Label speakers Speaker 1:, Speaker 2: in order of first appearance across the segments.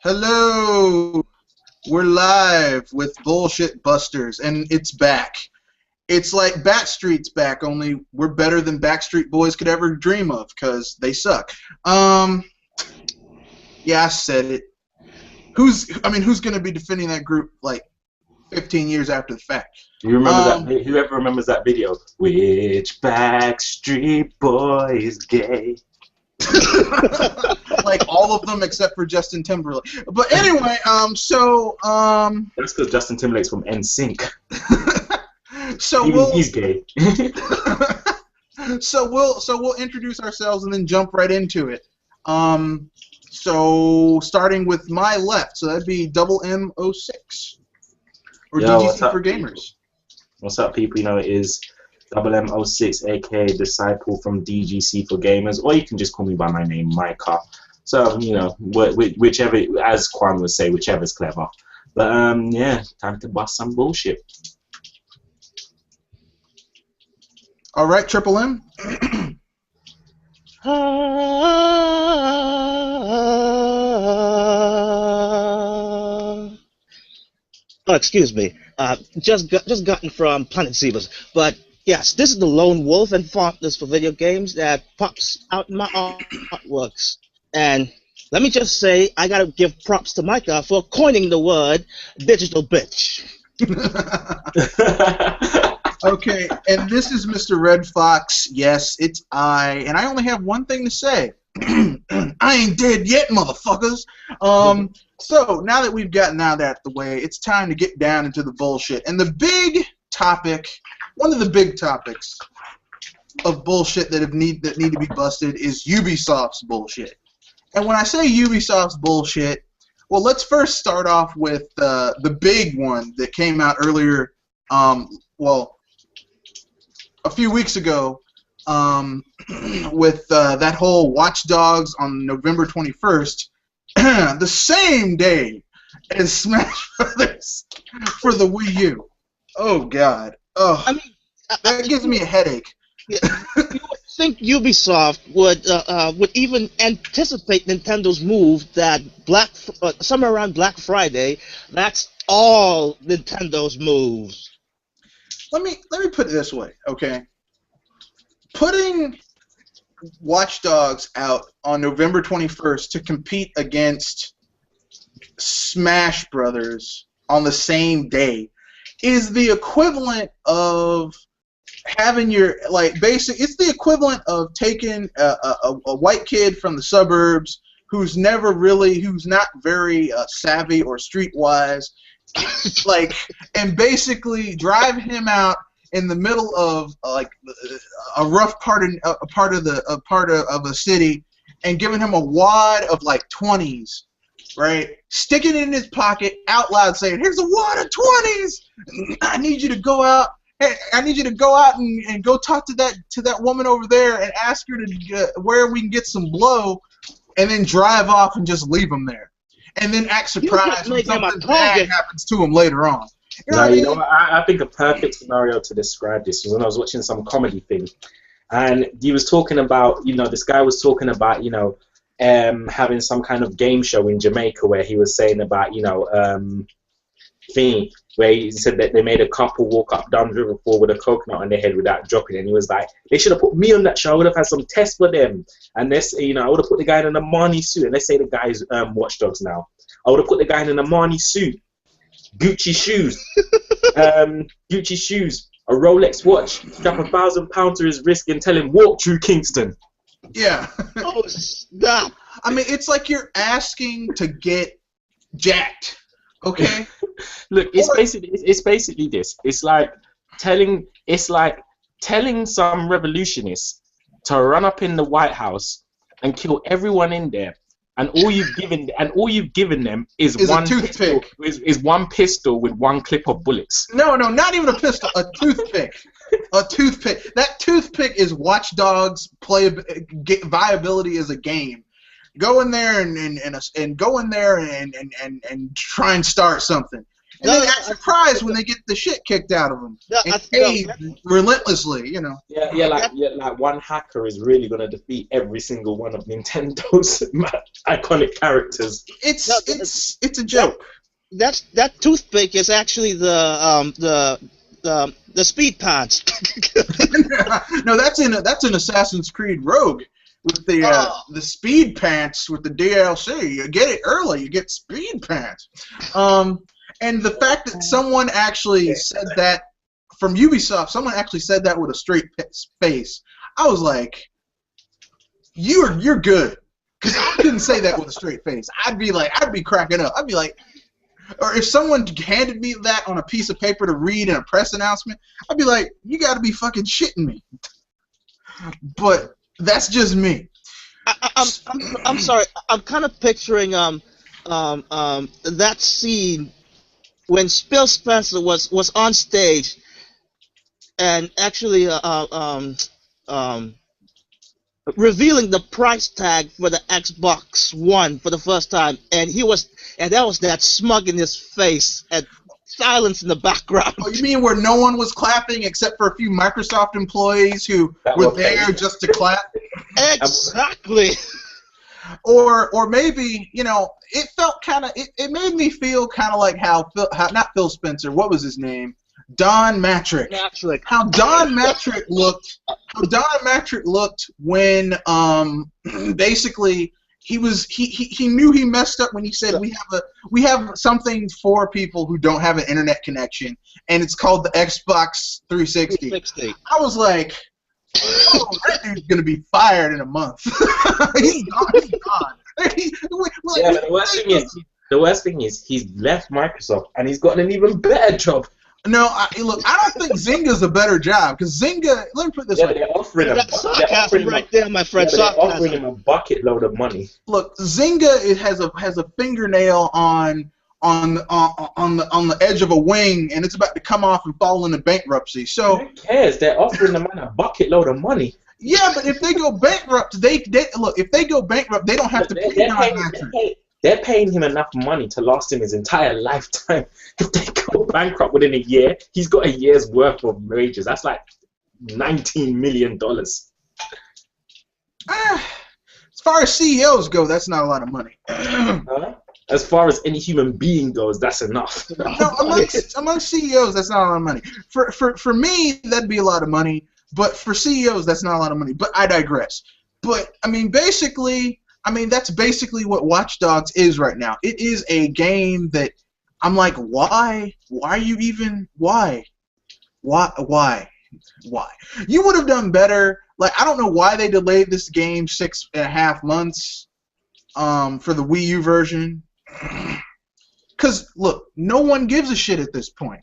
Speaker 1: Hello! We're live with Bullshit Busters, and it's back. It's like Backstreet's back, only we're better than Backstreet Boys could ever dream of, because they suck. Yeah, I said it. Who's going to be defending that group, like, 15 years after the fact?
Speaker 2: You remember that? Whoever remembers that video? Which Backstreet Boy is gay?
Speaker 1: Like all of them except for Justin Timberlake. But anyway,
Speaker 2: That's because Justin Timberlake's from NSYNC.
Speaker 1: So
Speaker 2: Even he's gay.
Speaker 1: So we'll introduce ourselves and then jump right into it. So starting with my left, so that'd be Double M06 or
Speaker 2: Yo,
Speaker 1: DGC for gamers.
Speaker 2: What's up, people? You know, it is Double M06, aka Disciple from DGC for gamers, or you can just call me by my name, Micah. So, you know, whichever, as Quan would say, whichever's clever. But, yeah, time to bust some bullshit.
Speaker 1: All right, Triple M.
Speaker 3: Oh, excuse me. Just gotten from Planet Zebras. But yes, this is the lone wolf and fondness for video games that pops out in my artworks. And let me just say, I gotta give props to Micah for coining the word digital bitch.
Speaker 1: Okay, and this is Mr. Red Fox. Yes, it's I, and I only have one thing to say. I ain't dead yet, motherfuckers. So now that we've gotten that out of the way, it's time to get down into the bullshit. And the big topic, one of the big topics of bullshit that need to be busted is Ubisoft's bullshit. And when I say Ubisoft's bullshit, well, let's first start off with the big one that came out earlier. Well, a few weeks ago. With that whole Watch Dogs on November 21st, the same day as Smash Brothers for the Wii U. Oh God! Oh,
Speaker 3: I mean,
Speaker 1: that gives me a headache.
Speaker 3: You would think Ubisoft would even anticipate Nintendo's move that somewhere around Black Friday. That's all Nintendo's moves.
Speaker 1: Let me put it this way, okay? Putting Watch Dogs out on November 21st to compete against Smash Brothers on the same day is the equivalent of having your, like, it's the equivalent of taking a white kid from the suburbs who's not very savvy or streetwise, like, and basically drive him out in the middle of like a rough part of a city, and giving him a wad of like 20s, right? Sticking it in his pocket out loud, saying, "Here's a wad of 20s. I need you to go out. Hey, I need you to go out and go talk to that woman over there and ask her to where we can get some blow," and then drive off and just leave him there, and then act surprised when something bad happens to him later on.
Speaker 2: I think a perfect scenario to describe this was when I was watching some comedy thing, and he was talking about, this guy was talking about, having some kind of game show in Jamaica where he was saying about, where he said that they made a couple walk up Dunn's River Fall with a coconut on their head without dropping it, and he was like, they should have put me on that show. I would have had some tests for them, and this, I would have put the guy in an Armani suit, and let's say the guy's Watch Dogs now. I would have put the guy in an Armani suit, Gucci shoes, a Rolex watch, strap £1,000 to his wrist and tell him walk through Kingston.
Speaker 1: Yeah.
Speaker 3: Oh, stop!
Speaker 1: I mean, it's like you're asking to get jacked. Okay.
Speaker 2: Look, it's basically this. It's like telling some revolutionists to run up in the White House and kill everyone in there. And all you've given them is one
Speaker 1: toothpick.
Speaker 2: Is one pistol with one clip of bullets.
Speaker 1: No, not even a pistol. A toothpick. A toothpick. That toothpick is Watch Dogs viability as a game. Go in there and try and start something. And then act surprised when they get the shit kicked out of them. And cave relentlessly, you know.
Speaker 2: Yeah, like one hacker is really gonna defeat every single one of Nintendo's iconic characters.
Speaker 1: It's a joke.
Speaker 3: That toothpick is actually the speed pants.
Speaker 1: No, that's in Assassin's Creed Rogue with the speed pants with the DLC. You get it early, you get speed pants. And the fact that someone actually said that from Ubisoft, someone actually said that with a straight face, I was like, you're good, because I couldn't say that with a straight face. I'd be cracking up. I'd be like, or if someone handed me that on a piece of paper to read in a press announcement, I'd be like, you got to be fucking shitting me. But that's just me.
Speaker 3: I'm sorry. I'm kind of picturing that scene when Phil Spencer was on stage and actually revealing the price tag for the Xbox One for the first time, and that was that smug in his face and silence in the background.
Speaker 1: Oh, you mean where no one was clapping except for a few Microsoft employees who were there just to clap?
Speaker 3: Exactly.
Speaker 1: Or maybe, you know, it felt kind of, it made me feel kind of like how not Phil Spencer, what was his name? Don Matrick. How Don Matrick looked. How Don Matrick looked when basically he knew he messed up when he said we have something for people who don't have an internet connection, and it's called the Xbox 360. I was like, oh, that dude's gonna be fired in a month. He's gone. He's gone.
Speaker 2: The worst thing is he's left Microsoft and he's got an even better job.
Speaker 1: No, look, I don't think Zynga's a better job, because Zynga, let me put it this way.
Speaker 2: They're offering him
Speaker 3: right there, my friend.
Speaker 2: They're offering him a bucket load of money.
Speaker 1: Look, Zynga has a fingernail on the edge of a wing, and it's about to come off and fall into bankruptcy. So
Speaker 2: who cares? They're offering the man a bucket load of money.
Speaker 1: Yeah, but if they go bankrupt, if they go bankrupt, they don't have to pay Don.
Speaker 2: They're paying him enough money to last him his entire lifetime. If they go bankrupt within a year, he's got a year's worth of wages. That's like $19 million.
Speaker 1: As far as CEOs go, that's not a lot of money.
Speaker 2: As far as any human being goes, that's enough.
Speaker 1: No, among CEOs, that's not a lot of money. For me, that'd be a lot of money. But for CEOs, that's not a lot of money. But I digress. But I mean, that's basically what Watch Dogs is right now. It is a game that I'm like, why? Why you even? Why? Why? You would have done better. Like, I don't know why they delayed this game 6.5 months for the Wii U version. Because, look, no one gives a shit at this point.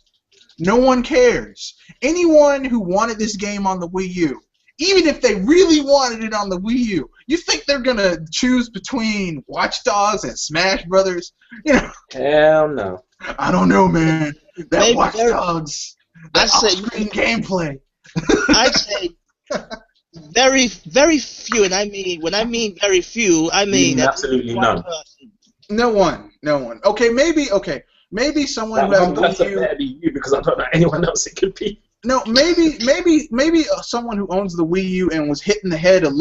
Speaker 1: No one cares. Anyone who wanted this game on the Wii U, even if they really wanted it on the Wii U, you think they're going to choose between Watch Dogs and Smash Brothers? You know?
Speaker 2: Hell no.
Speaker 1: I don't know, man. That Watch Dogs, that off-screen gameplay.
Speaker 3: I'd say very, very few, and when I mean very few, I mean
Speaker 2: absolutely none.
Speaker 1: No one. Okay, maybe someone who has a Wii U.
Speaker 2: Better be you, because I don't know anyone else it could be.
Speaker 1: No, maybe someone who owns the Wii U and was hit in the head a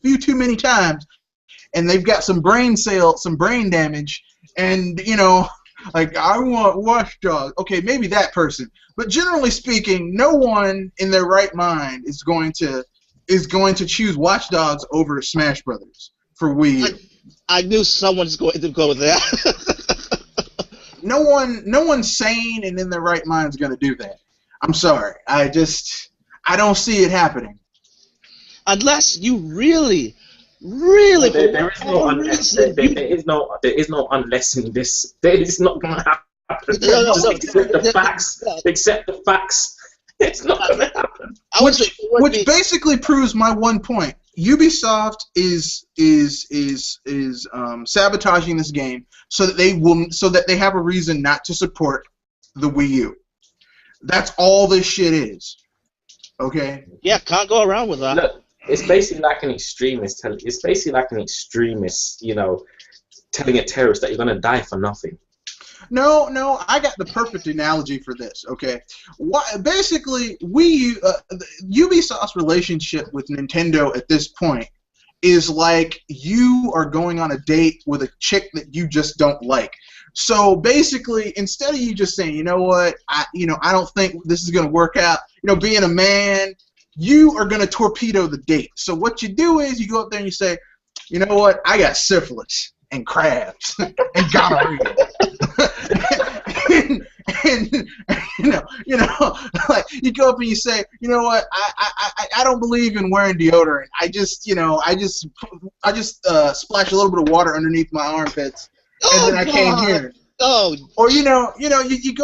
Speaker 1: few too many times, and they've got some brain damage, and you know, like, I want Watch Dogs. Okay, maybe that person. But generally speaking, no one in their right mind is going to choose Watch Dogs over Smash Brothers for Wii U.
Speaker 3: I knew someone's going to go there.
Speaker 1: No one sane and in their right mind is going to do that. I'm sorry. I don't see it happening.
Speaker 3: Unless you really. There
Speaker 2: is no unless in this. It's not going to happen.
Speaker 3: No.
Speaker 2: Accept the facts. It's not going to happen.
Speaker 1: Which basically proves my one point. Ubisoft is sabotaging this game so that they have a reason not to support the Wii U. That's all this shit is. Okay?
Speaker 3: Yeah, can't go around with that.
Speaker 2: Look, it's basically like an extremist. You know, telling a terrorist that you're gonna die for nothing.
Speaker 1: No, I got the perfect analogy for this. Okay, basically, Ubisoft's relationship with Nintendo at this point is like you are going on a date with a chick that you just don't like. So basically, instead of you just saying, you know what, I don't think this is gonna work out. Being a man, you are gonna torpedo the date. So what you do is you go up there and you say, you know what, I got syphilis and crabs and gonorrhea. and like you go up and you say, you know what, I don't believe in wearing deodorant. I just splash a little bit of water underneath my armpits, and then I came here.
Speaker 3: Oh.
Speaker 1: Or you go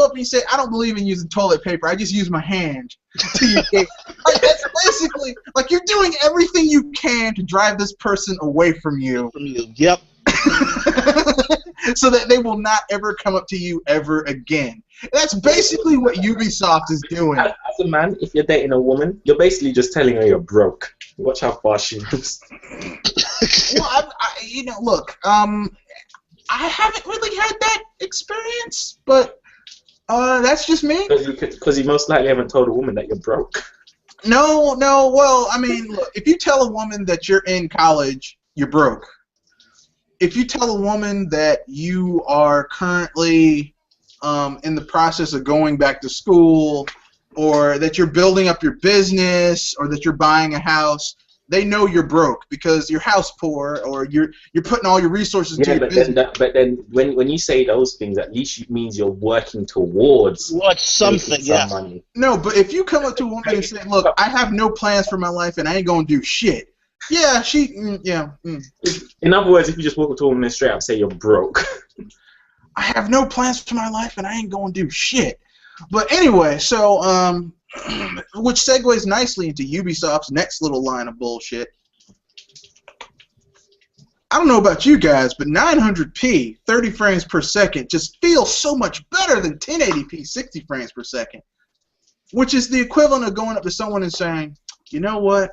Speaker 1: up and you say, I don't believe in using toilet paper. I just use my hand to use it. Like, that's basically like you're doing everything you can to drive this person away from you.
Speaker 3: Yep.
Speaker 1: So that they will not ever come up to you ever again. That's basically what Ubisoft is doing.
Speaker 2: As a man, if you're dating a woman, you're basically just telling her you're broke. Watch how far she moves.
Speaker 1: Well, look, I haven't really had that experience, but that's just me.
Speaker 2: Because you most likely haven't told a woman that you're broke.
Speaker 1: No. Well, I mean, look, if you tell a woman that you're in college, you're broke. If you tell a woman that you are currently in the process of going back to school, or that you're building up your business, or that you're buying a house, they know you're broke because you're house poor, or you're putting all your resources to your business.
Speaker 2: But then when you say those things, at least it means you're working towards
Speaker 3: something. Yeah.
Speaker 2: Money.
Speaker 1: No, but if you come up to a woman and say, "Look, I have no plans for my life, and I ain't gonna do shit." Yeah,
Speaker 2: In other words, if you just walk up to a woman and straight up say you're broke.
Speaker 1: I have no plans for my life, and I ain't gonna do shit. But anyway, so which segues nicely into Ubisoft's next little line of bullshit. I don't know about you guys, but 900p, 30 frames per second, just feels so much better than 1080p, 60 frames per second. Which is the equivalent of going up to someone and saying, you know what?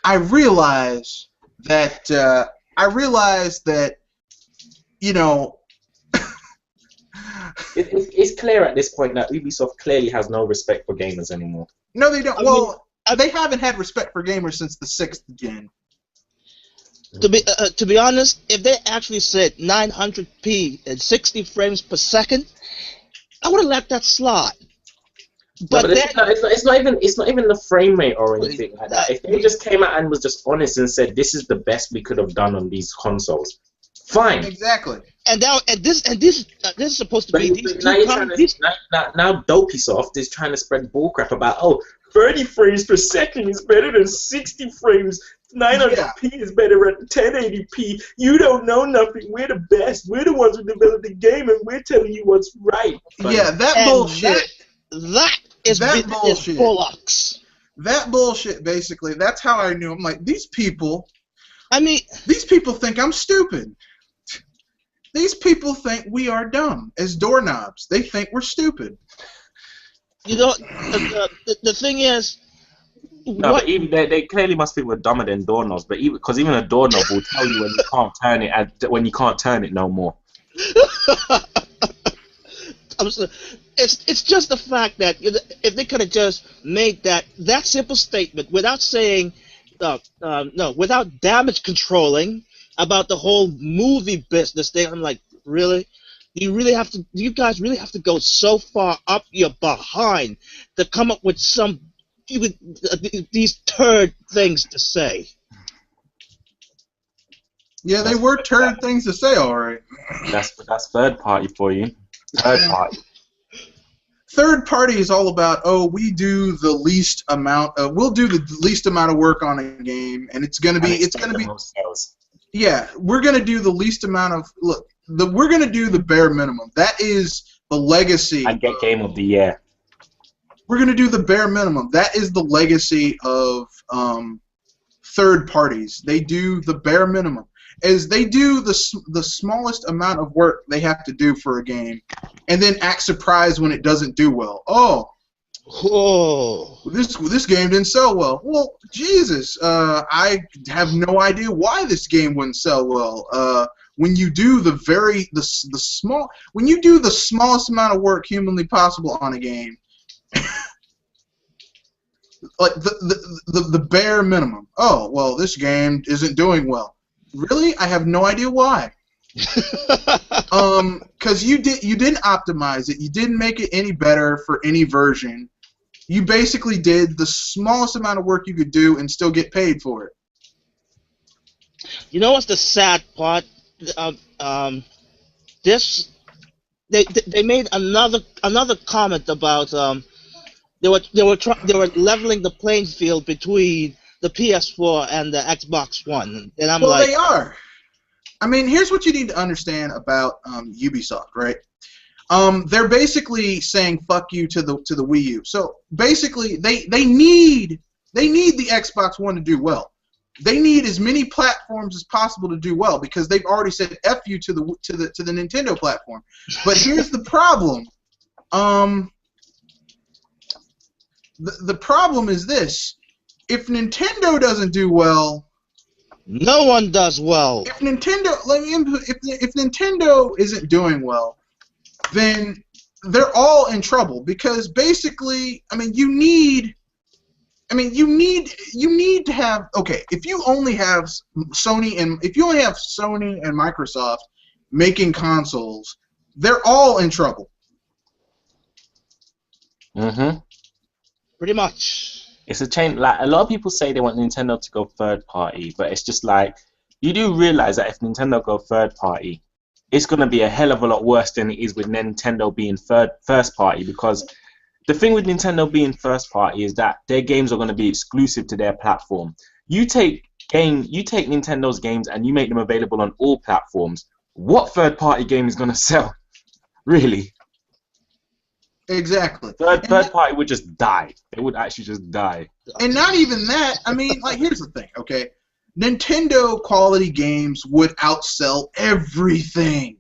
Speaker 1: I realize that
Speaker 2: It's clear at this point that Ubisoft clearly has no respect for gamers anymore.
Speaker 1: No, they don't. They haven't had respect for gamers since the 6th gen.
Speaker 3: To be honest, if they actually said 900p and 60 frames per second, I would have let that slide. But
Speaker 2: it's not even the frame rate or anything like that. If they just came out and was just honest and said this is the best we could have done on these consoles, fine.
Speaker 1: Exactly.
Speaker 3: And this is supposed to be
Speaker 2: now Dopeysoft is trying to spread bullcrap about 30 frames per second is better than 60 frames. 900p is better at 1080p. You don't know nothing. We're the best. We're the ones who developed the game, and we're telling you what's right.
Speaker 1: Yeah, that bullshit.
Speaker 3: That is bullshit. Bollocks.
Speaker 1: That bullshit, basically. That's how I knew. I'm like, these people think I'm stupid. These people think we are dumb as doorknobs. They think we're stupid.
Speaker 3: You know, the thing is,
Speaker 2: but even they clearly must think we're dumber than doorknobs. But because even a doorknob will tell you when you can't turn it when you can't turn it no more.
Speaker 3: It's just the fact that if they could have just made that simple statement without saying without damage controlling about the whole movie business thing, I'm like, really? Do you guys really have to go so far up your behind to come up with these turd things to say?
Speaker 1: Yeah, they were turd things to say, all right.
Speaker 2: That's third party for you. Third party.
Speaker 1: Third party is all about, we do the least amount. We'll do the least amount of work on a game, and it's gonna be. Yeah, we're gonna do the least amount of we're gonna do the bare minimum. That is the legacy.
Speaker 2: I get Game of the Year.
Speaker 1: We're gonna do the bare minimum. That is the legacy of third parties. They do the bare minimum. As they do the smallest amount of work they have to do for a game, and then act surprised when it doesn't do well. This game didn't sell well. Well, Jesus, I have no idea why this game wouldn't sell well. when you do the small when you do the smallest amount of work humanly possible on a game, like the bare minimum. Oh well, this game isn't doing well. Really, I have no idea why. Because you didn't optimize it. You didn't make it any better for any version. You basically did the smallest amount of work you could do and still get paid for it.
Speaker 3: You know what's the sad part? This they made another comment about they were leveling the playing field between the PS4 and the Xbox One, and I'm like,
Speaker 1: they are. I mean, here's what you need to understand about Ubisoft, right? They're basically saying "fuck you" to the Wii U. So basically, they need the Xbox One to do well. They need as many platforms as possible to do well because they've already said "f you" to the Nintendo platform. But here's the problem. The problem is this: if Nintendo doesn't do well,
Speaker 3: no one does well.
Speaker 1: If Nintendo isn't doing well, then they're all in trouble because basically, I mean, you need to have, okay, if you only have Sony and Microsoft making consoles, they're all in trouble.
Speaker 2: Mm-hmm.
Speaker 3: Pretty much.
Speaker 2: It's a chain. Like, a lot of people say they want Nintendo to go third party, but it's just like, you do realize that if Nintendo go third party, it's gonna be a hell of a lot worse than it is with Nintendo being first party, because the thing with Nintendo being first party is that their games are gonna be exclusive to their platform. You take Nintendo's games and you make them available on all platforms. What third party game is gonna sell? Really?
Speaker 1: Exactly.
Speaker 2: Third party would just die. It would actually just die.
Speaker 1: And not even that. I mean, like, here's the thing, okay? Nintendo quality games would outsell everything.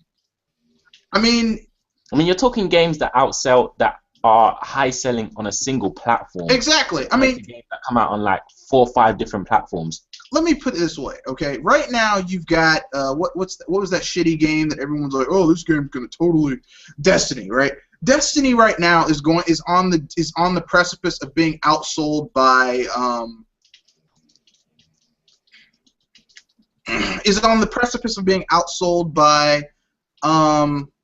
Speaker 1: I mean,
Speaker 2: you're talking games that outsell, that are high selling on a single platform.
Speaker 1: Exactly. I mean,
Speaker 2: games that come out on like 4 or 5 different platforms.
Speaker 1: Let me put it this way, okay? Right now, you've got what was that shitty game that everyone's like, oh, this game's gonna totally Destiny, right? Destiny right now is on the precipice of being outsold by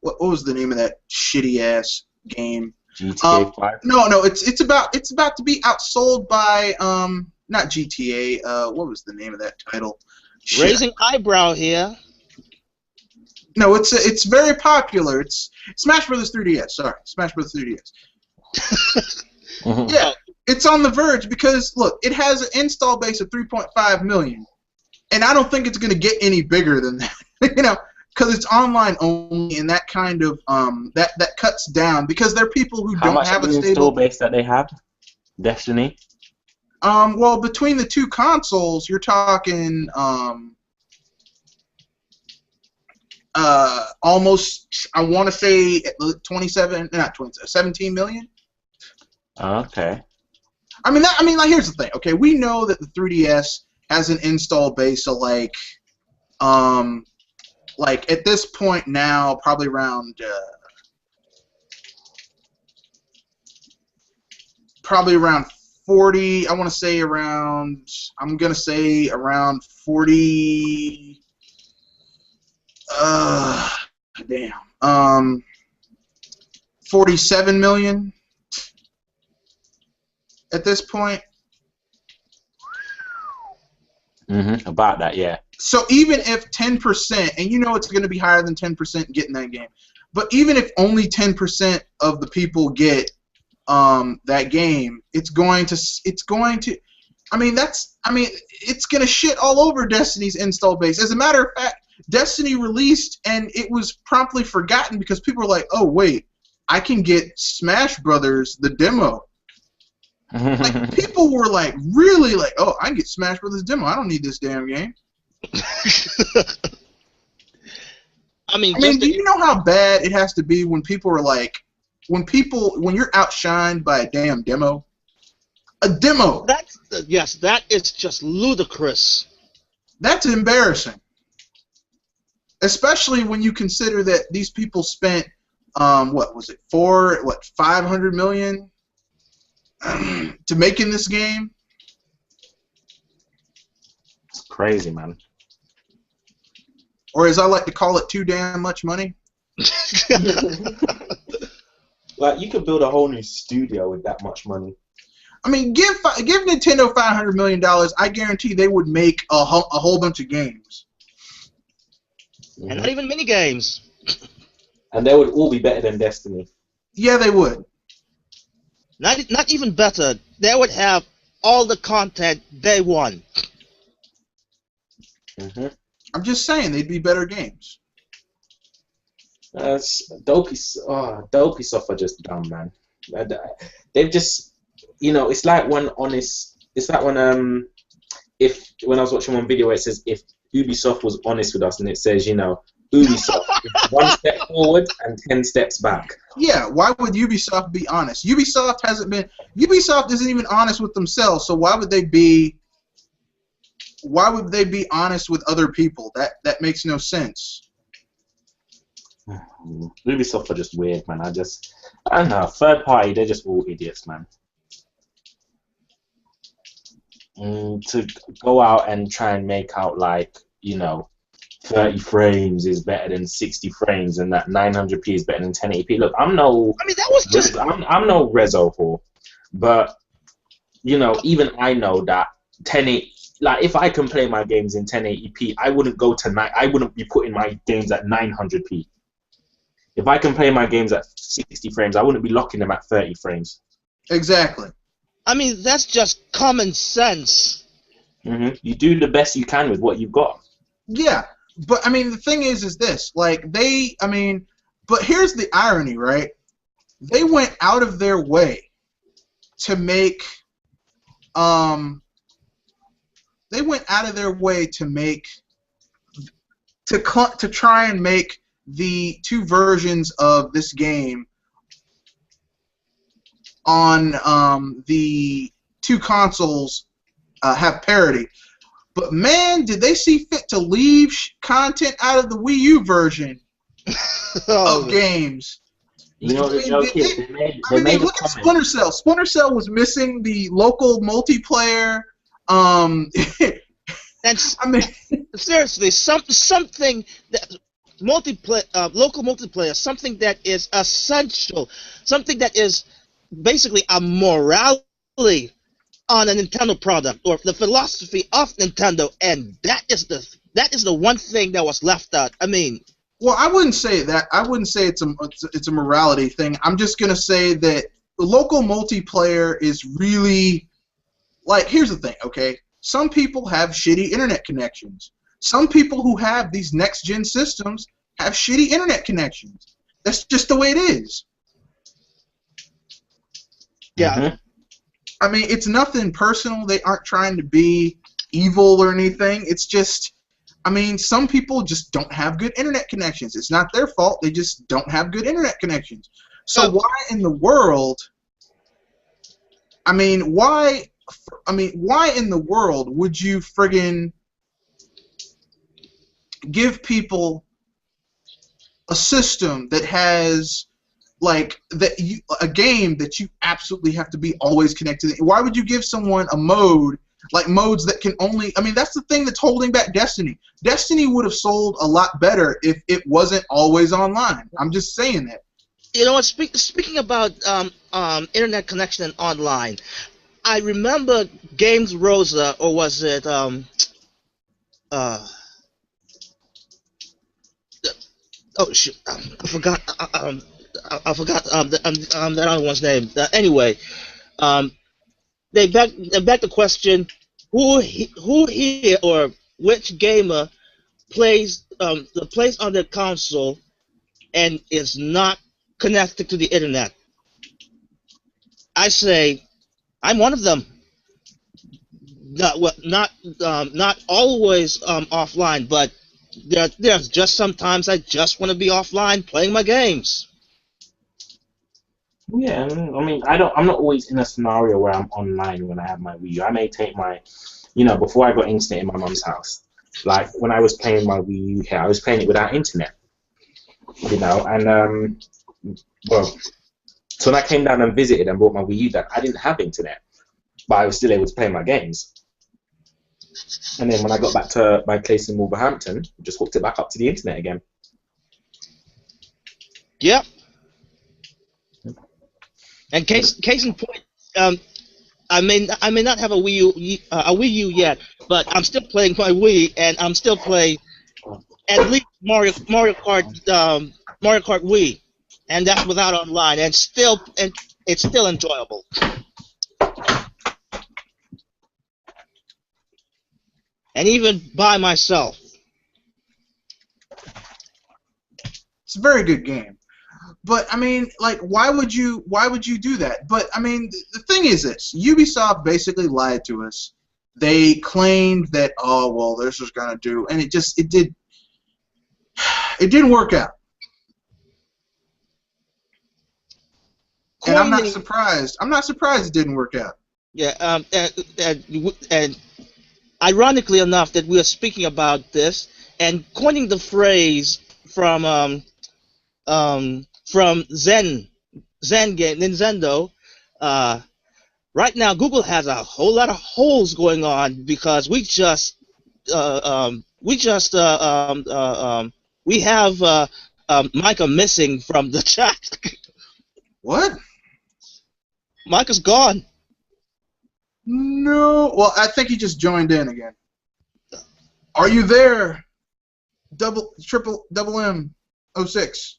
Speaker 1: what was the name of that shitty ass game?
Speaker 2: GTA 5.
Speaker 1: No, it's about to be outsold by not GTA. What was the name of that title? Shit.
Speaker 3: Raising eyebrow here.
Speaker 1: No, it's very popular. It's Smash Bros. 3DS. Sorry, Smash Bros. 3DS. Yeah, it's on the verge because look, it has an install base of 3.5 million, and I don't think it's going to get any bigger than that. You know, because it's online only, and that kind of that cuts down because there are people who don't have a stable
Speaker 2: install base that they have. Destiny.
Speaker 1: Well, between the two consoles, you're talking almost, I want to say 17 million.
Speaker 2: Okay.
Speaker 1: I mean, like, here's the thing. Okay, we know that the 3DS has an install base of like at this point now, probably around 40. I want to say around. I'm gonna say around 40. Damn. 47 million at this point.
Speaker 2: About that, yeah.
Speaker 1: So even if 10%, and you know it's going to be higher than 10% getting that game, but even if only 10% of the people get that game, it's going to. I mean, it's going to shit all over Destiny's install base. As a matter of fact, Destiny released and it was promptly forgotten because people were like, oh wait, I can get Smash Brothers the demo. Like, people were like, really, like, oh, I can get Smash Brothers demo. I don't need this damn game. I mean, do you know how bad it has to be when people are like, when you're outshined by a damn demo? A demo.
Speaker 3: Yes, that is just ludicrous.
Speaker 1: That's embarrassing. Especially when you consider that these people spent, what was it, 500 million to making this game?
Speaker 2: It's crazy, man.
Speaker 1: Or as I like to call it, too damn much money.
Speaker 2: Like, you could build a whole new studio with that much money.
Speaker 1: I mean, give Nintendo $500 million, I guarantee they would make a whole bunch of games.
Speaker 3: And not even mini games.
Speaker 2: And they would all be better than Destiny.
Speaker 1: Yeah, they would.
Speaker 3: Not even better. They would have all the content day one.
Speaker 1: I'm just saying, they'd be better games.
Speaker 2: Dopey Soft are just dumb, man. They've just, it's like when when I was watching one video where it says if Ubisoft was honest with us, and it says, Ubisoft is 1 step forward and 10 steps back.
Speaker 1: Yeah, why would Ubisoft be honest? Ubisoft isn't even honest with themselves, so why would they be honest with other people? That makes no sense.
Speaker 2: Ubisoft are just weird, man. I don't know. Third party, they're just all idiots, man. To go out and try and make out like, 30 frames is better than 60 frames, and that 900p is better than 1080p. Look, I'm no Rezo whore, but even I know that 1080. Like, if I can play my games in 1080p, I wouldn't be putting my games at 900p. If I can play my games at 60 frames, I wouldn't be locking them at 30 frames.
Speaker 1: Exactly.
Speaker 3: I mean, that's just common sense.
Speaker 2: You do the best you can with what you've got.
Speaker 1: Yeah, but I mean, the thing is this, like, but here's the irony, right? They went out of their way to make, to try and make the two versions of this game on the two consoles have parity. But man, did they see fit to leave content out of the Wii U version of games.
Speaker 2: Look
Speaker 1: at Splinter Cell. Splinter Cell was missing the local multiplayer.
Speaker 3: Seriously, something that local multiplayer, something that is essential, something that is basically a morality on a Nintendo product, or the philosophy of Nintendo, and that is the one thing that was left out. I mean,
Speaker 1: well, I wouldn't say that. I wouldn't say it's a morality thing. I'm just gonna say that the local multiplayer is really, like, here's the thing, okay? Some people have shitty internet connections. Some people who have these next-gen systems have shitty internet connections. That's just the way it is.
Speaker 3: Yeah.
Speaker 1: I mean, it's nothing personal. They aren't trying to be evil or anything. It's just, I mean, some people just don't have good internet connections. It's not their fault. They just don't have good internet connections. So why in the world, why in the world would you friggin' give people a system that has, like, a game that you absolutely have to be always connected to? Why would you give someone a mode, like modes that can only, that's the thing that's holding back Destiny. Destiny would have sold a lot better if it wasn't always online. I'm just saying that.
Speaker 3: You know what, speaking about internet connection and online, I remember Games Rosa, or was it oh shoot, I forgot that other one's name. Anyway, they back the question: who here or which gamer plays on their console and is not connected to the internet? I say I'm one of them. Not always offline, but there's just sometimes I just want to be offline playing my games.
Speaker 2: Yeah, I mean, I'm not always in a scenario where I'm online when I have my Wii U. I may take my, before I got internet in my mum's house, Like when I was playing my Wii U here, I was playing it without internet, you know, and well, so when I came down and visited and brought my Wii U down, I didn't have internet, but I was still able to play my games. And then when I got back to my place in Wolverhampton, just hooked it back up to the internet again.
Speaker 3: Yep. And case in point, I may not have a Wii U yet, but I'm still playing my Wii, and I'm still playing at least Mario Kart Wii, and that's without online, and it's still enjoyable. And even by myself.
Speaker 1: It's a very good game. But I mean, like, why would you do that? But I mean, the thing is this: Ubisoft basically lied to us. They claimed that, oh well, this was gonna do, and it didn't work out. And I'm not surprised. I'm not surprised it didn't work out.
Speaker 3: Yeah. And ironically enough, that we are speaking about this and coining the phrase from Zen game Nintendo. Right now, Google has a whole lot of holes going on because we have Micah missing from the chat.
Speaker 1: What?
Speaker 3: Micah's gone.
Speaker 1: No. Well, I think he just joined in again. Are you there? Double M06.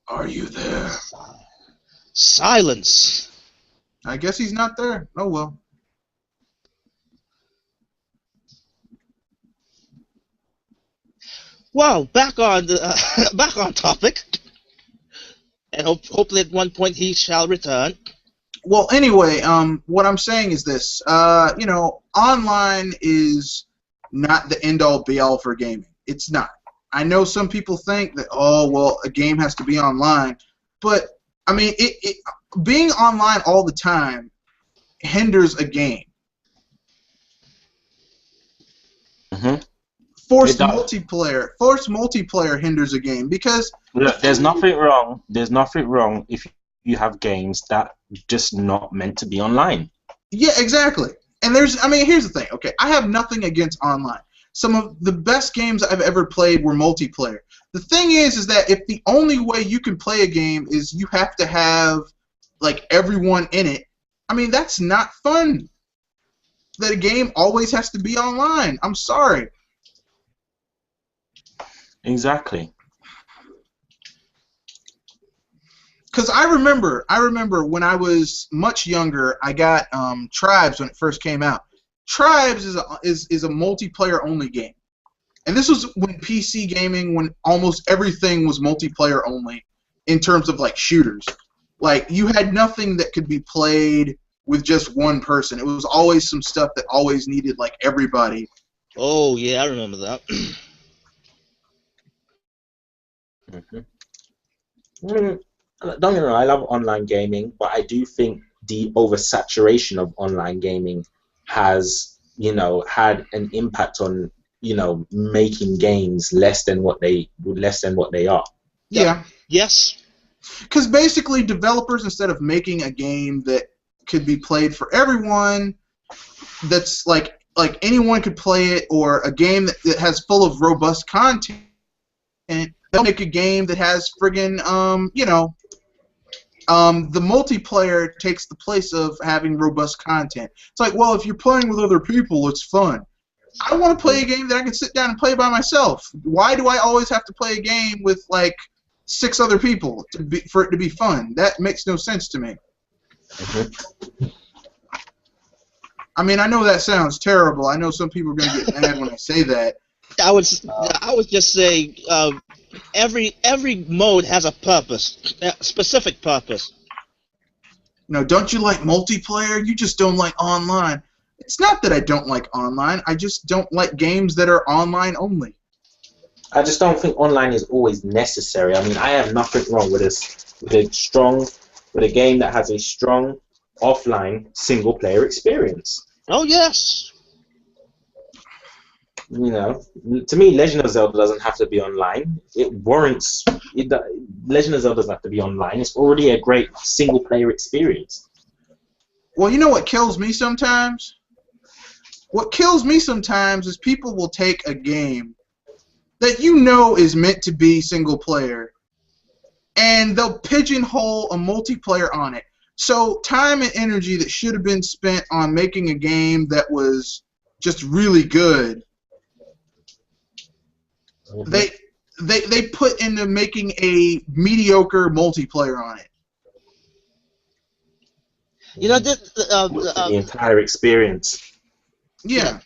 Speaker 1: Are you there?
Speaker 3: Silence.
Speaker 1: I guess he's not there. Oh well.
Speaker 3: Well, back on topic, and hopefully at one point he shall return.
Speaker 1: Well, anyway, what I'm saying is this: you know, online is not the end-all, be-all for gaming. It's not. I know some people think that, oh, well, a game has to be online, but I mean, being online all the time hinders a game.
Speaker 2: Mm-hmm.
Speaker 1: Forced multiplayer hinders a game because
Speaker 2: look, there's nothing wrong. There's nothing wrong if you have games that just not meant to be online.
Speaker 1: Yeah, exactly. And here's the thing. Okay, I have nothing against online. Some of the best games I've ever played were multiplayer. The thing is that if the only way you can play a game is you have to have like everyone in it, I mean that's not fun. That a game always has to be online. I'm sorry.
Speaker 2: Exactly.
Speaker 1: Because I remember when I was much younger, I got Tribes when it first came out. Tribes is a multiplayer only game, and this was when PC gaming, when almost everything was multiplayer only in terms of like shooters. Like you had nothing that could be played with just one person. It was always some stuff that always needed like everybody.
Speaker 3: Oh yeah, I remember that.
Speaker 2: Mm-hmm. Don't get me wrong, I love online gaming, but I do think the oversaturation of online gaming has, you know, had an impact on, you know, making games less than what they are.
Speaker 1: Yeah.
Speaker 3: Yes.
Speaker 1: Because basically, developers, instead of making a game that could be played for everyone, that's like anyone could play it, or a game that has full of robust content, and they'll make a game that has friggin' you know. The multiplayer takes the place of having robust content. It's like, well, if you're playing with other people, it's fun. I want to play a game that I can sit down and play by myself. Why do I always have to play a game with like 6 other people for it to be fun? That makes no sense to me.
Speaker 2: Mm-hmm.
Speaker 1: I mean, I know that sounds terrible. I know some people are going to get mad when I say that.
Speaker 3: I would just say every mode has a purpose, a specific purpose.
Speaker 1: No, don't you like multiplayer? You just don't like online. It's not that I don't like online. I just don't like games that are online only.
Speaker 2: I just don't think online is always necessary. I mean, I have nothing wrong with a game that has a strong offline single player experience.
Speaker 3: Oh yes.
Speaker 2: You know, to me, Legend of Zelda doesn't have to be online. It warrants. Legend of Zelda doesn't have to be online. It's already a great single-player experience.
Speaker 1: Well, you know what kills me sometimes? What kills me sometimes is people will take a game that you know is meant to be single player, and they'll pigeonhole a multiplayer on it. So time and energy that should have been spent on making a game that was just really good, they put into making a mediocre multiplayer on it.
Speaker 3: You know, this,
Speaker 2: The entire experience.
Speaker 1: Yeah.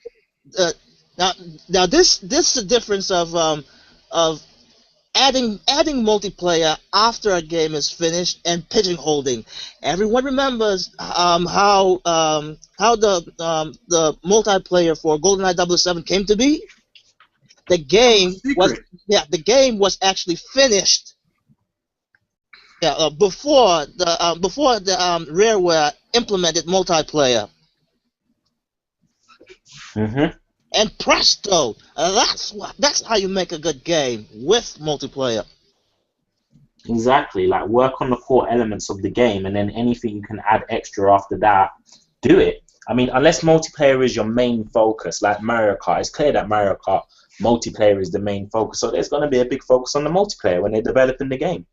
Speaker 3: now this is the difference of adding multiplayer after a game is finished and pigeonholing. Everyone remembers how the multiplayer for GoldenEye 007 came to be. The game was actually finished. Yeah, before the Rareware implemented multiplayer.
Speaker 2: Mm-hmm.
Speaker 3: And presto, that's how you make a good game, with multiplayer.
Speaker 2: Exactly. Like, work on the core elements of the game, and then anything you can add extra after that, do it. I mean, unless multiplayer is your main focus, like Mario Kart, it's clear that Mario Kart multiplayer is the main focus. So there's going to be a big focus on the multiplayer when they're developing the game.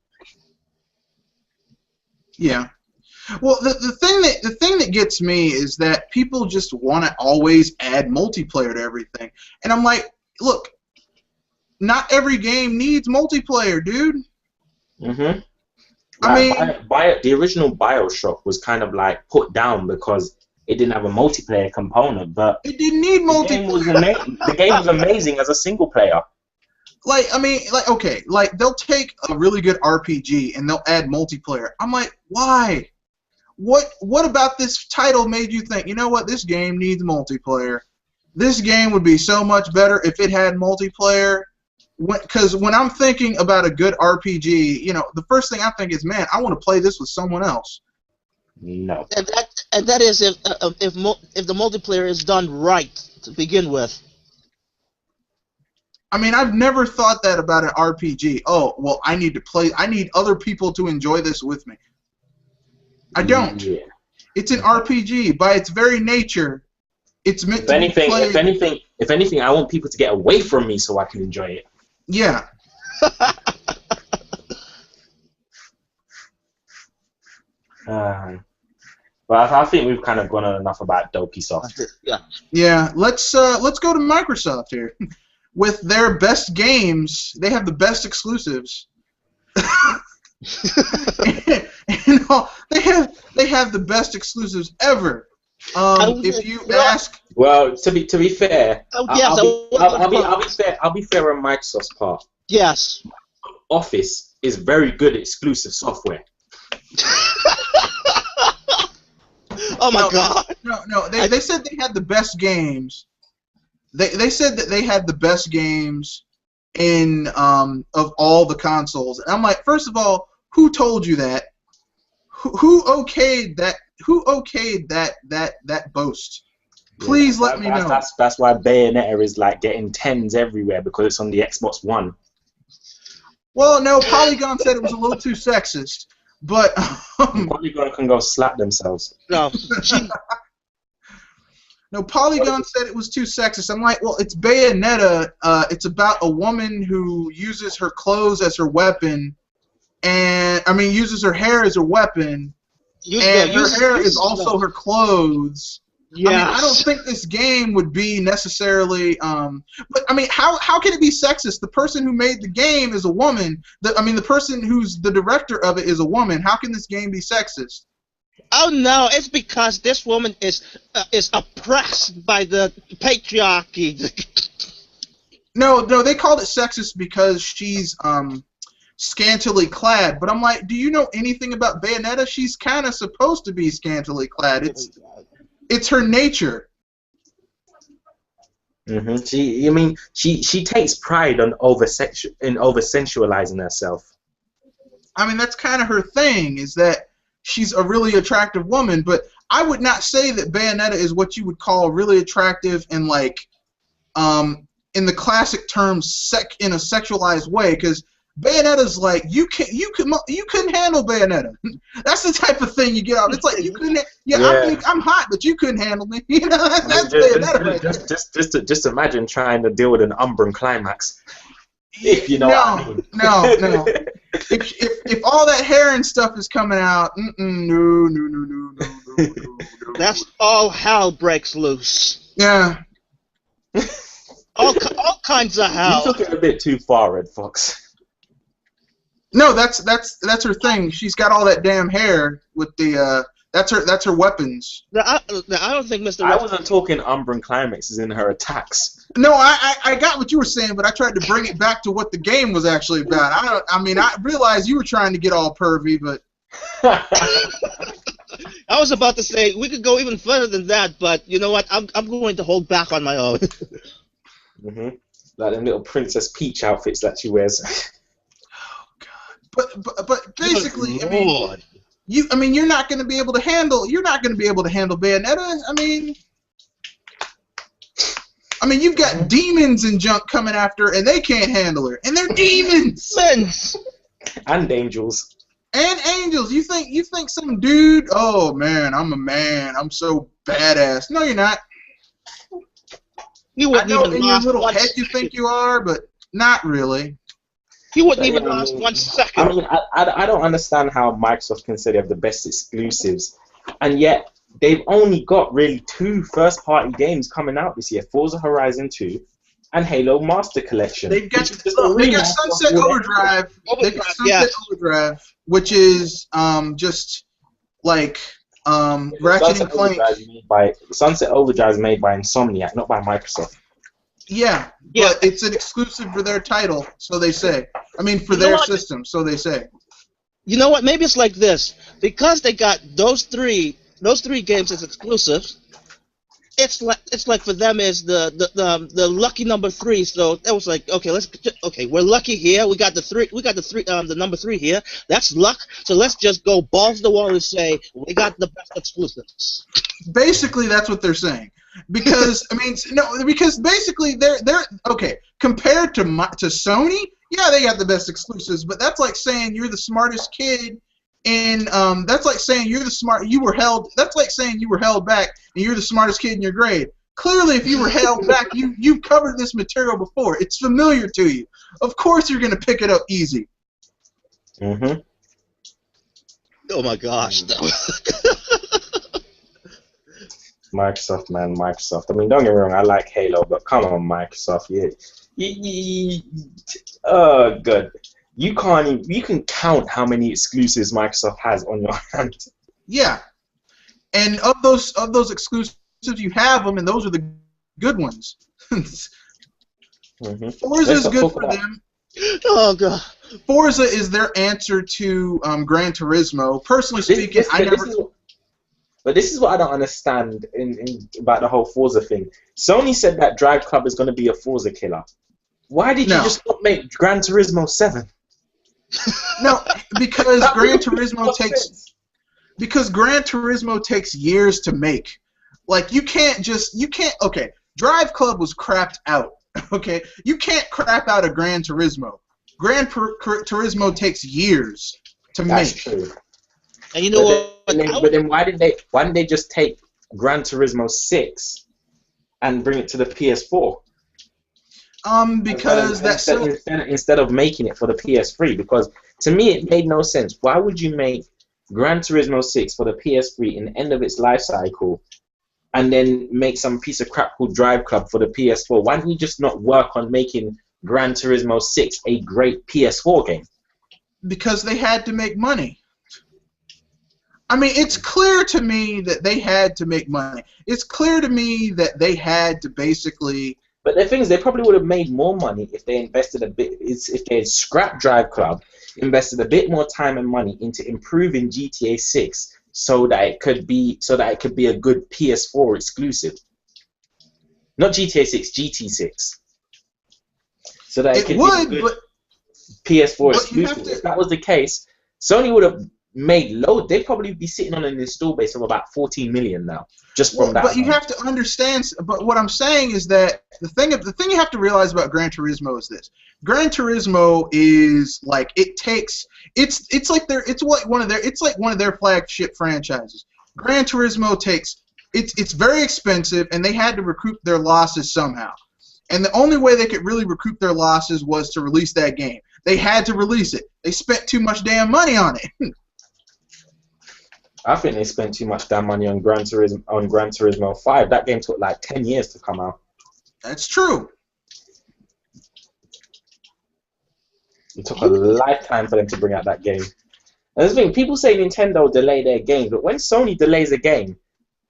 Speaker 1: Yeah. Well, the thing that gets me is that people just want to always add multiplayer to everything, and I'm like, look, not every game needs multiplayer, dude.
Speaker 2: Mm-hmm.
Speaker 1: I mean,
Speaker 2: the original BioShock was kind of like put down because it didn't have a multiplayer component, but
Speaker 1: it didn't need multiplayer.
Speaker 2: The game was amazing as a single player.
Speaker 1: Okay, they'll take a really good RPG and they'll add multiplayer. I'm like, why? What about this title made you think, you know what, this game needs multiplayer? This game would be so much better if it had multiplayer. Because when I'm thinking about a good RPG, you know, the first thing I think is, man, I want to play this with someone else.
Speaker 2: No.
Speaker 3: And that is if the multiplayer is done right to begin with.
Speaker 1: I mean, I've never thought that about an RPG. Oh, well, I need other people to enjoy this with me. I don't. Yeah. It's an RPG. By its very nature, it's meant to be played.
Speaker 2: If anything, I want people to get away from me so I can enjoy it.
Speaker 1: Yeah.
Speaker 2: But I think we've kind of gone on enough about Dopisoft.
Speaker 3: Yeah.
Speaker 1: Yeah. Let's go to Microsoft here. With their best games, they have the best exclusives. They have the best exclusives ever. If you ask,
Speaker 2: well, to be fair, I'll be fair on Microsoft's part.
Speaker 3: Yes.
Speaker 2: Office is very good exclusive software.
Speaker 3: Oh my God.
Speaker 1: No. They said they had the best games. They said that they had the best games in of all the consoles. And I'm like, first of all, who told you that? Who okayed that? Who okayed that boast? Please let me know.
Speaker 2: That's why Bayonetta is like getting 10s everywhere, because it's on the Xbox One.
Speaker 1: Well, no, Polygon said it was a little too sexist, but
Speaker 2: Polygon can go slap themselves.
Speaker 3: No.
Speaker 1: No, Polygon said it was too sexist. I'm like, well, it's Bayonetta. It's about a woman who uses her clothes as her weapon, and uses her hair as her weapon, and her hair is also her clothes. Yeah. I don't think this game would be necessarily. But how can it be sexist? The person who made the game is a woman. The person who's the director of it is a woman. How can this game be sexist?
Speaker 3: Oh no! It's because this woman is oppressed by the patriarchy.
Speaker 1: No, they called it sexist because she's scantily clad. But I'm like, do you know anything about Bayonetta? She's kind of supposed to be scantily clad. It's her nature.
Speaker 2: Mm-hmm. She takes pride in over sensualizing herself.
Speaker 1: That's kind of her thing. Is that she's a really attractive woman, but I would not say that Bayonetta is what you would call really attractive and like in the classic terms in a sexualized way, because Bayonetta's like you couldn't handle Bayonetta. That's the type of thing you get out. It's like you couldn't. Yeah. I'm hot, but you couldn't handle me. You know, that's Bayonetta right there.
Speaker 2: Just imagine trying to deal with an Umbran climax. If you know what I mean.
Speaker 1: No. If all that hair and stuff is coming out, no.
Speaker 3: That's all hell breaks loose.
Speaker 1: Yeah.
Speaker 3: All kinds of hell.
Speaker 2: You took it a bit too far, Red Fox.
Speaker 1: No, that's her thing. She's got all that damn hair with the that's her weapons.
Speaker 3: I don't think Mr.
Speaker 2: I wasn't talking Umbran climaxes in her attacks.
Speaker 1: No, I got what you were saying, but I tried to bring it back to what the game was actually about. I realized you were trying to get all pervy, but
Speaker 3: I was about to say we could go even further than that, but you know what? I'm going to hold back on my own.
Speaker 2: Like them little Princess Peach outfits that she wears.
Speaker 1: But basically, you're not going to be able to handle Bayonetta. I mean, you've got demons and junk coming after her, and they can't handle her, and they're demons.
Speaker 2: And angels.
Speaker 1: And angels. You think some dude? Oh man, I'm a man. I'm so badass. No, you're not. I know in your little head you think you are, but not really.
Speaker 3: He wouldn't even last 1 second.
Speaker 2: I mean, I don't understand how Microsoft can say they have the best exclusives, and yet they've only got really 2 first-party games coming out this year: Forza Horizon 2 and Halo Master Collection.
Speaker 1: They got Sunset Overdrive. Overdrive, which is just like Ratchet and Clank.
Speaker 2: Sunset Overdrive is made by Insomniac, not by Microsoft.
Speaker 1: Yeah, but it's an exclusive for their title, so they say. I mean, for their system, so they say.
Speaker 3: You know what? Maybe it's like this. Because they got those three games as exclusives, it's like for them is the lucky number 3. So it was like, okay, we're lucky here. We got the number 3 here. That's luck. So let's just go balls to the wall and say we got the best exclusives.
Speaker 1: Basically, that's what they're saying. Because because basically they're okay compared to Sony. Yeah, they got the best exclusives, but that's like saying you're the smartest kid in that's like saying that's like saying you were held back and you're the smartest kid in your grade. Clearly, if you were held back, you've covered this material before. It's familiar to you. Of course, you're going to pick it up easy.
Speaker 3: Oh my gosh.
Speaker 2: Microsoft, man, Microsoft. I mean, don't get me wrong, I like Halo, but come on, Microsoft. Oh, good. You can count how many exclusives Microsoft has on your hand.
Speaker 1: Yeah, and of those exclusives, you have them, and those are the good ones. Forza is good for them.
Speaker 3: Oh god.
Speaker 1: Forza is their answer to Gran Turismo. Personally speaking,
Speaker 2: But this is what I don't understand about the whole Forza thing. Sony said that Drive Club is going to be a Forza killer. Why did you just not make Gran Turismo 7?
Speaker 1: No, because Gran Turismo takes years to make. Like okay, Drive Club was crapped out. Okay, you can't crap out a Gran Turismo. Gran Turismo takes years to make. That's true.
Speaker 3: And you know what?
Speaker 2: But then why didn't they just take Gran Turismo 6 and bring it to the PS4?
Speaker 1: Because
Speaker 2: instead of making it for the PS3, because to me it made no sense. Why would you make Gran Turismo 6 for the PS3 in the end of its life cycle, and then make some piece of crap called Drive Club for the PS4? Why didn't you just not work on making Gran Turismo 6 a great PS4 game?
Speaker 1: Because they had to make money. I mean, it's clear to me that they had to make money. It's clear to me that they had to basically...
Speaker 2: But the thing is, they probably would have made more money if they invested a bit... If they had scrapped Drive Club, invested a bit more time and money into improving GTA 6 so that it could be a good PS4 exclusive. Not GTA 6, GT6. So that it could be a good PS4 exclusive. If that was the case, Sony would have made load. They'd probably be sitting on an install base of about 14 million now, just from that.
Speaker 1: But you have to understand. But what I'm saying is that the thing you have to realize about Gran Turismo is this: Gran Turismo is like it's like one of their flagship franchises. Gran Turismo it's very expensive, and they had to recoup their losses somehow. And the only way they could really recoup their losses was to release that game. They had to release it. They spent too much damn money on it.
Speaker 2: I think they spent too much damn money on Gran Turismo 5. That game took like 10 years to come out.
Speaker 1: That's true.
Speaker 2: It took a lifetime for them to bring out that game. And the thing, people say Nintendo delay their games, but when Sony delays a game,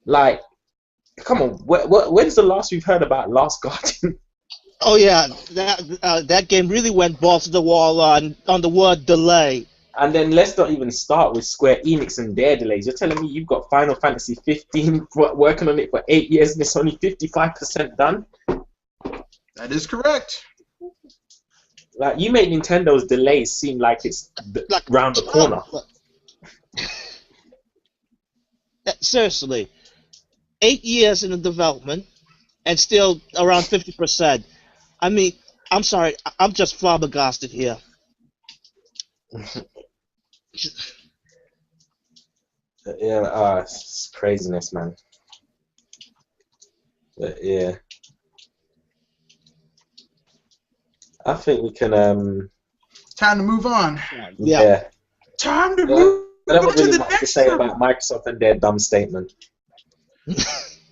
Speaker 2: like, come on, when's the last we've heard about Last Guardian?
Speaker 3: Oh yeah, that game really went balls to the wall on the word delay.
Speaker 2: And then let's not even start with Square Enix and their delays. You're telling me you've got Final Fantasy 15 working on it for 8 years and it's only 55% done?
Speaker 1: That is correct.
Speaker 2: Like, you make Nintendo's delays seem like it's like round the corner.
Speaker 3: Seriously, 8 years in the development and still around 50%. I mean, I'm sorry, I'm just flabbergasted here.
Speaker 2: Yeah, it's craziness, man. But yeah, I think we can.
Speaker 1: Time to move on.
Speaker 3: Yeah.
Speaker 1: Time to move
Speaker 2: I don't
Speaker 1: on to
Speaker 2: really
Speaker 1: the
Speaker 2: much to
Speaker 1: next
Speaker 2: say
Speaker 1: one.
Speaker 2: about Microsoft and their dumb statement.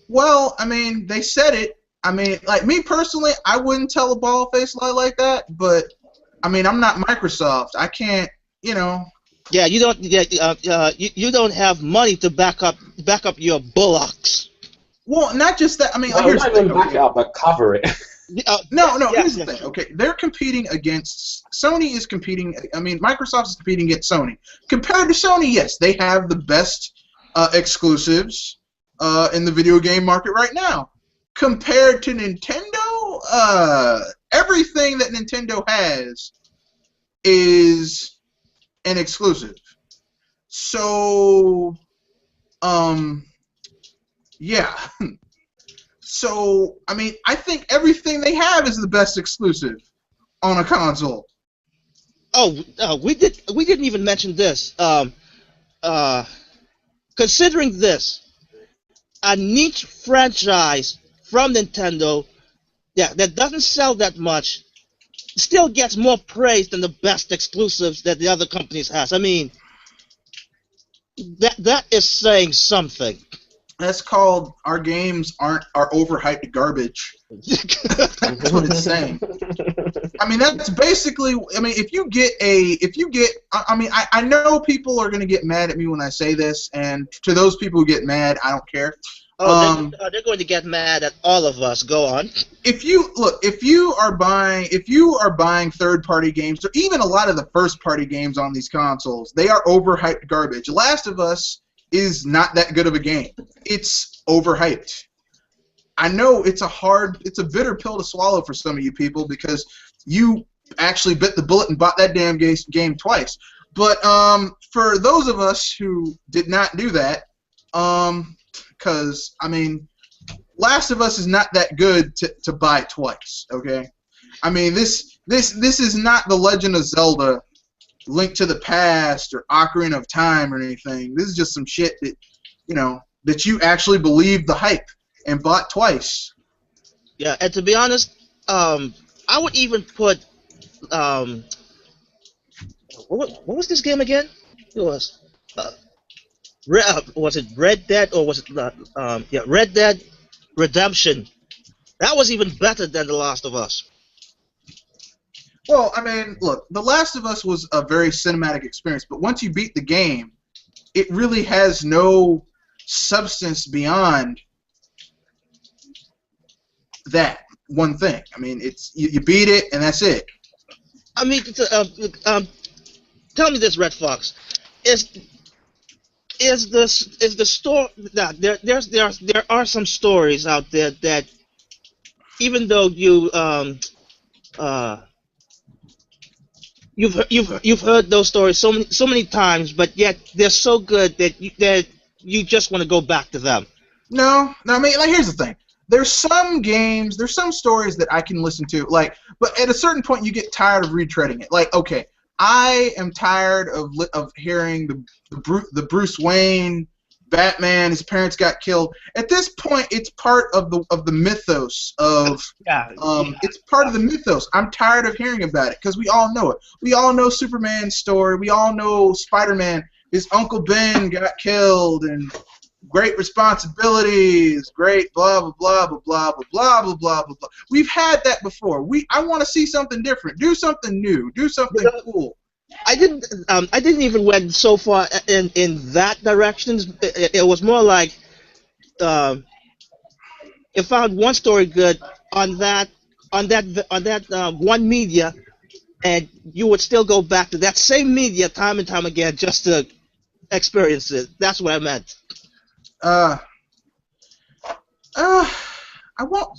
Speaker 1: Well, I mean, they said it. I mean, like me personally, I wouldn't tell a bald-faced lie like that. But I mean, I'm not Microsoft. I can't, you know.
Speaker 3: Yeah, you don't. Yeah, you don't have money to back up your bullocks.
Speaker 1: Well, not just that. I mean,
Speaker 2: Well,
Speaker 1: here's
Speaker 2: not
Speaker 1: the
Speaker 2: even
Speaker 1: thing.
Speaker 2: back it up, but cover it.
Speaker 1: No,
Speaker 3: Yeah,
Speaker 1: here's the thing. Okay, they're competing against Sony is competing. I mean, Microsoft is competing against Sony. Compared to Sony, yes, they have the best exclusives in the video game market right now. Compared to Nintendo, everything that Nintendo has is an exclusive. So, yeah. So, I mean, I think everything they have is the best exclusive on a console.
Speaker 3: We didn't even mention this. Considering this, a niche franchise from Nintendo, that doesn't sell that much, still gets more praise than the best exclusives that the other companies has. I mean, that is saying something.
Speaker 1: That's called our games are overhyped garbage. That's what it's saying. I mean, that's basically. I mean, if you get. I mean, I know people are going to get mad at me when I say this, and to those people who get mad, I don't care.
Speaker 3: They're going to get mad at all of us. Go on.
Speaker 1: If you are buying third-party games, or even a lot of the first-party games on these consoles, they are overhyped garbage. Last of Us is not that good of a game. It's overhyped. I know it's a bitter pill to swallow for some of you people because you actually bit the bullet and bought that damn game twice. But for those of us who did not do that, because I mean, Last of Us is not that good to buy twice. Okay, I mean this is not The Legend of Zelda, Link to the Past, or Ocarina of Time, or anything. This is just some shit that that you actually believed the hype and bought twice.
Speaker 3: Yeah, and to be honest, I would even put what was this game again? It was was it Red Dead, or was it Red Dead Redemption? That was even better than The Last of Us.
Speaker 1: Well, I mean, look, The Last of Us was a very cinematic experience, but once you beat the game, it really has no substance beyond that one thing. I mean, it's you beat it and that's it.
Speaker 3: I mean, tell me this, Red Fox, is the story that there are some stories out there that you've heard those stories so many times, but yet they're so good that you just want to go back to them.
Speaker 1: No, I mean, like, here's the thing. There's some games, there's some stories that I can listen to, like, but at a certain point you get tired of retreading it. Like, okay, I am tired of hearing the Bruce Wayne, Batman, his parents got killed. At this point, it's part of the mythos of it's part of the mythos. I'm tired of hearing about it because we all know it. We all know Superman's story. We all know Spider-Man. His Uncle Ben got killed and great responsibilities, great blah blah blah blah blah blah blah blah blah blah. We've had that before. I want to see something different. Do something new. Do something cool.
Speaker 3: I didn't even went so far in that direction. It was more like if I found one story good on that one media, and you would still go back to that same media time and time again just to experience it. That's what I meant.
Speaker 1: I won't.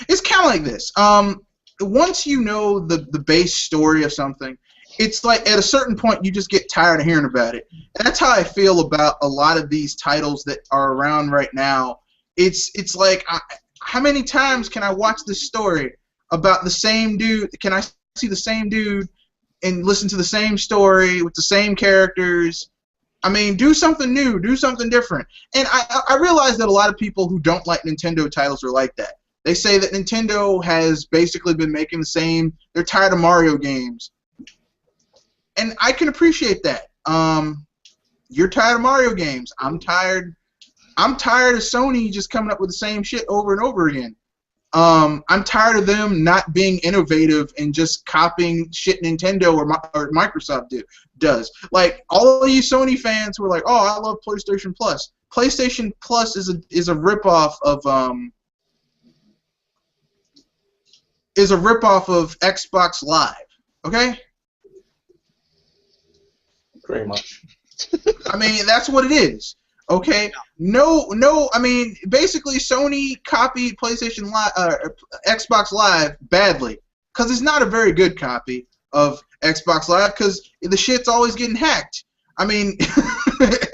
Speaker 1: It's kind of like this. Once you know the base story of something, it's like at a certain point you just get tired of hearing about it. And that's how I feel about a lot of these titles that are around right now. It's like, how many times can I watch this story about the same dude? Can I see the same dude and listen to the same story with the same characters? I mean, do something new, do something different. And I realize that a lot of people who don't like Nintendo titles are like that. They say that Nintendo has basically been making the same. They're tired of Mario games, and I can appreciate that. You're tired of Mario games. I'm tired. I'm tired of Sony just coming up with the same shit over and over again. I'm tired of them not being innovative and just copying shit Nintendo or Microsoft does. Like, all of you Sony fans who are like, "Oh, I love PlayStation Plus." PlayStation Plus is a ripoff of Xbox Live. Okay?
Speaker 2: Pretty much.
Speaker 1: I mean, that's what it is. Okay? No. I mean, basically, Sony copied PlayStation Live, Xbox Live badly because it's not a very good copy of Xbox Live because the shit's always getting hacked. I mean,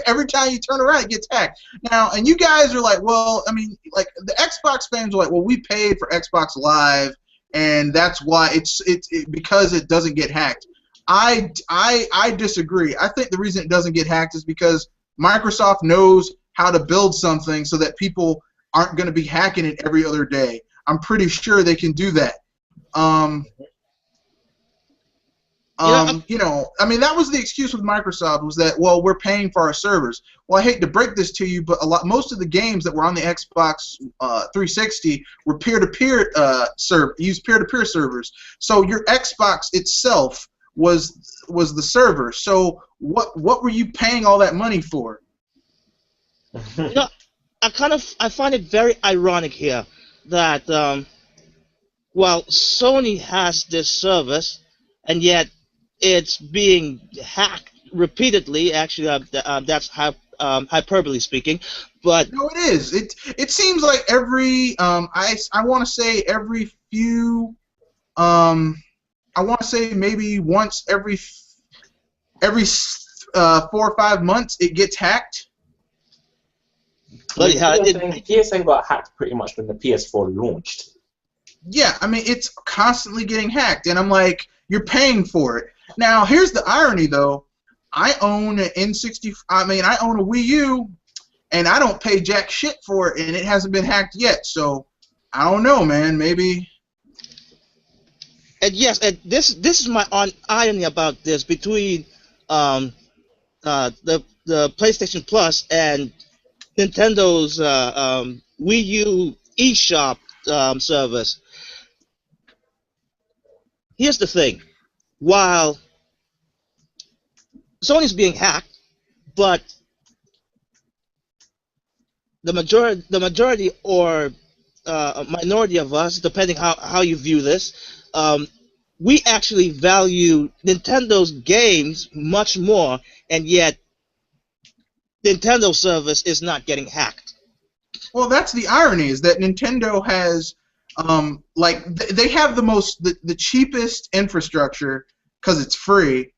Speaker 1: every time you turn around, it gets hacked. Now, and you guys are like, well, I mean, like the Xbox fans are like, well, we paid for Xbox Live, and that's why it's because it doesn't get hacked. I disagree. I think the reason it doesn't get hacked is because Microsoft knows how to build something so that people aren't going to be hacking it every other day. I'm pretty sure they can do that. You know, I mean, that was the excuse with Microsoft, was that, well, we're paying for our servers. Well, I hate to break this to you, but most of the games that were on the Xbox 360 were peer-to-peer used peer-to-peer servers. So your Xbox itself was the server. So what were you paying all that money for?
Speaker 3: You know, I find it very ironic here that while Sony has this service, and yet it's being hacked repeatedly. Actually, that's hyperbole speaking, but
Speaker 1: no, it is. It seems like every I want to say every few I want to say maybe once every 4 or 5 months it gets hacked.
Speaker 2: PSN got hacked pretty much when the PS4 launched.
Speaker 1: Yeah, I mean, it's constantly getting hacked, and I'm like, you're paying for it. Now, here's the irony, though. I own an N60. I mean, I own a Wii U, and I don't pay jack shit for it, and it hasn't been hacked yet. So, I don't know, man. Maybe.
Speaker 3: And yes, and this is my irony about this between the PlayStation Plus and Nintendo's Wii U eShop service. Here's the thing: while Sony's being hacked, but the majority or minority of us, depending how you view this, we actually value Nintendo's games much more, and yet Nintendo's service is not getting hacked.
Speaker 1: Well, that's the irony, is that Nintendo has, like, they have the cheapest infrastructure because it's free,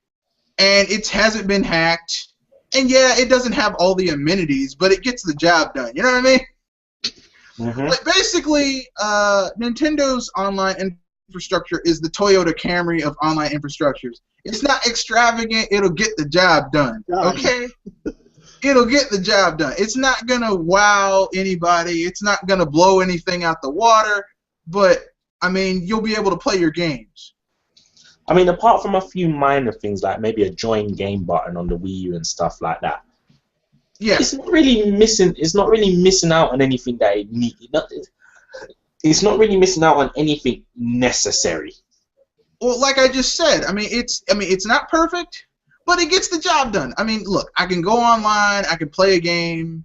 Speaker 1: and it hasn't been hacked. And yeah, it doesn't have all the amenities, but it gets the job done. You know what I mean?
Speaker 2: Mm-hmm.
Speaker 1: Like basically, Nintendo's online infrastructure is the Toyota Camry of online infrastructures. It's not extravagant. It'll get the job done. Okay? It'll get the job done. It's not going to wow anybody. It's not going to blow anything out the water. But, I mean, you'll be able to play your games.
Speaker 2: I mean, apart from a few minor things like maybe a join game button on the Wii U and stuff like that,
Speaker 1: yeah,
Speaker 2: it's not really missing. It's not really missing out on anything that it needs. It's not really missing out on anything necessary.
Speaker 1: Well, like I just said, I mean, it's not perfect, but it gets the job done. I mean, look, I can go online, I can play a game,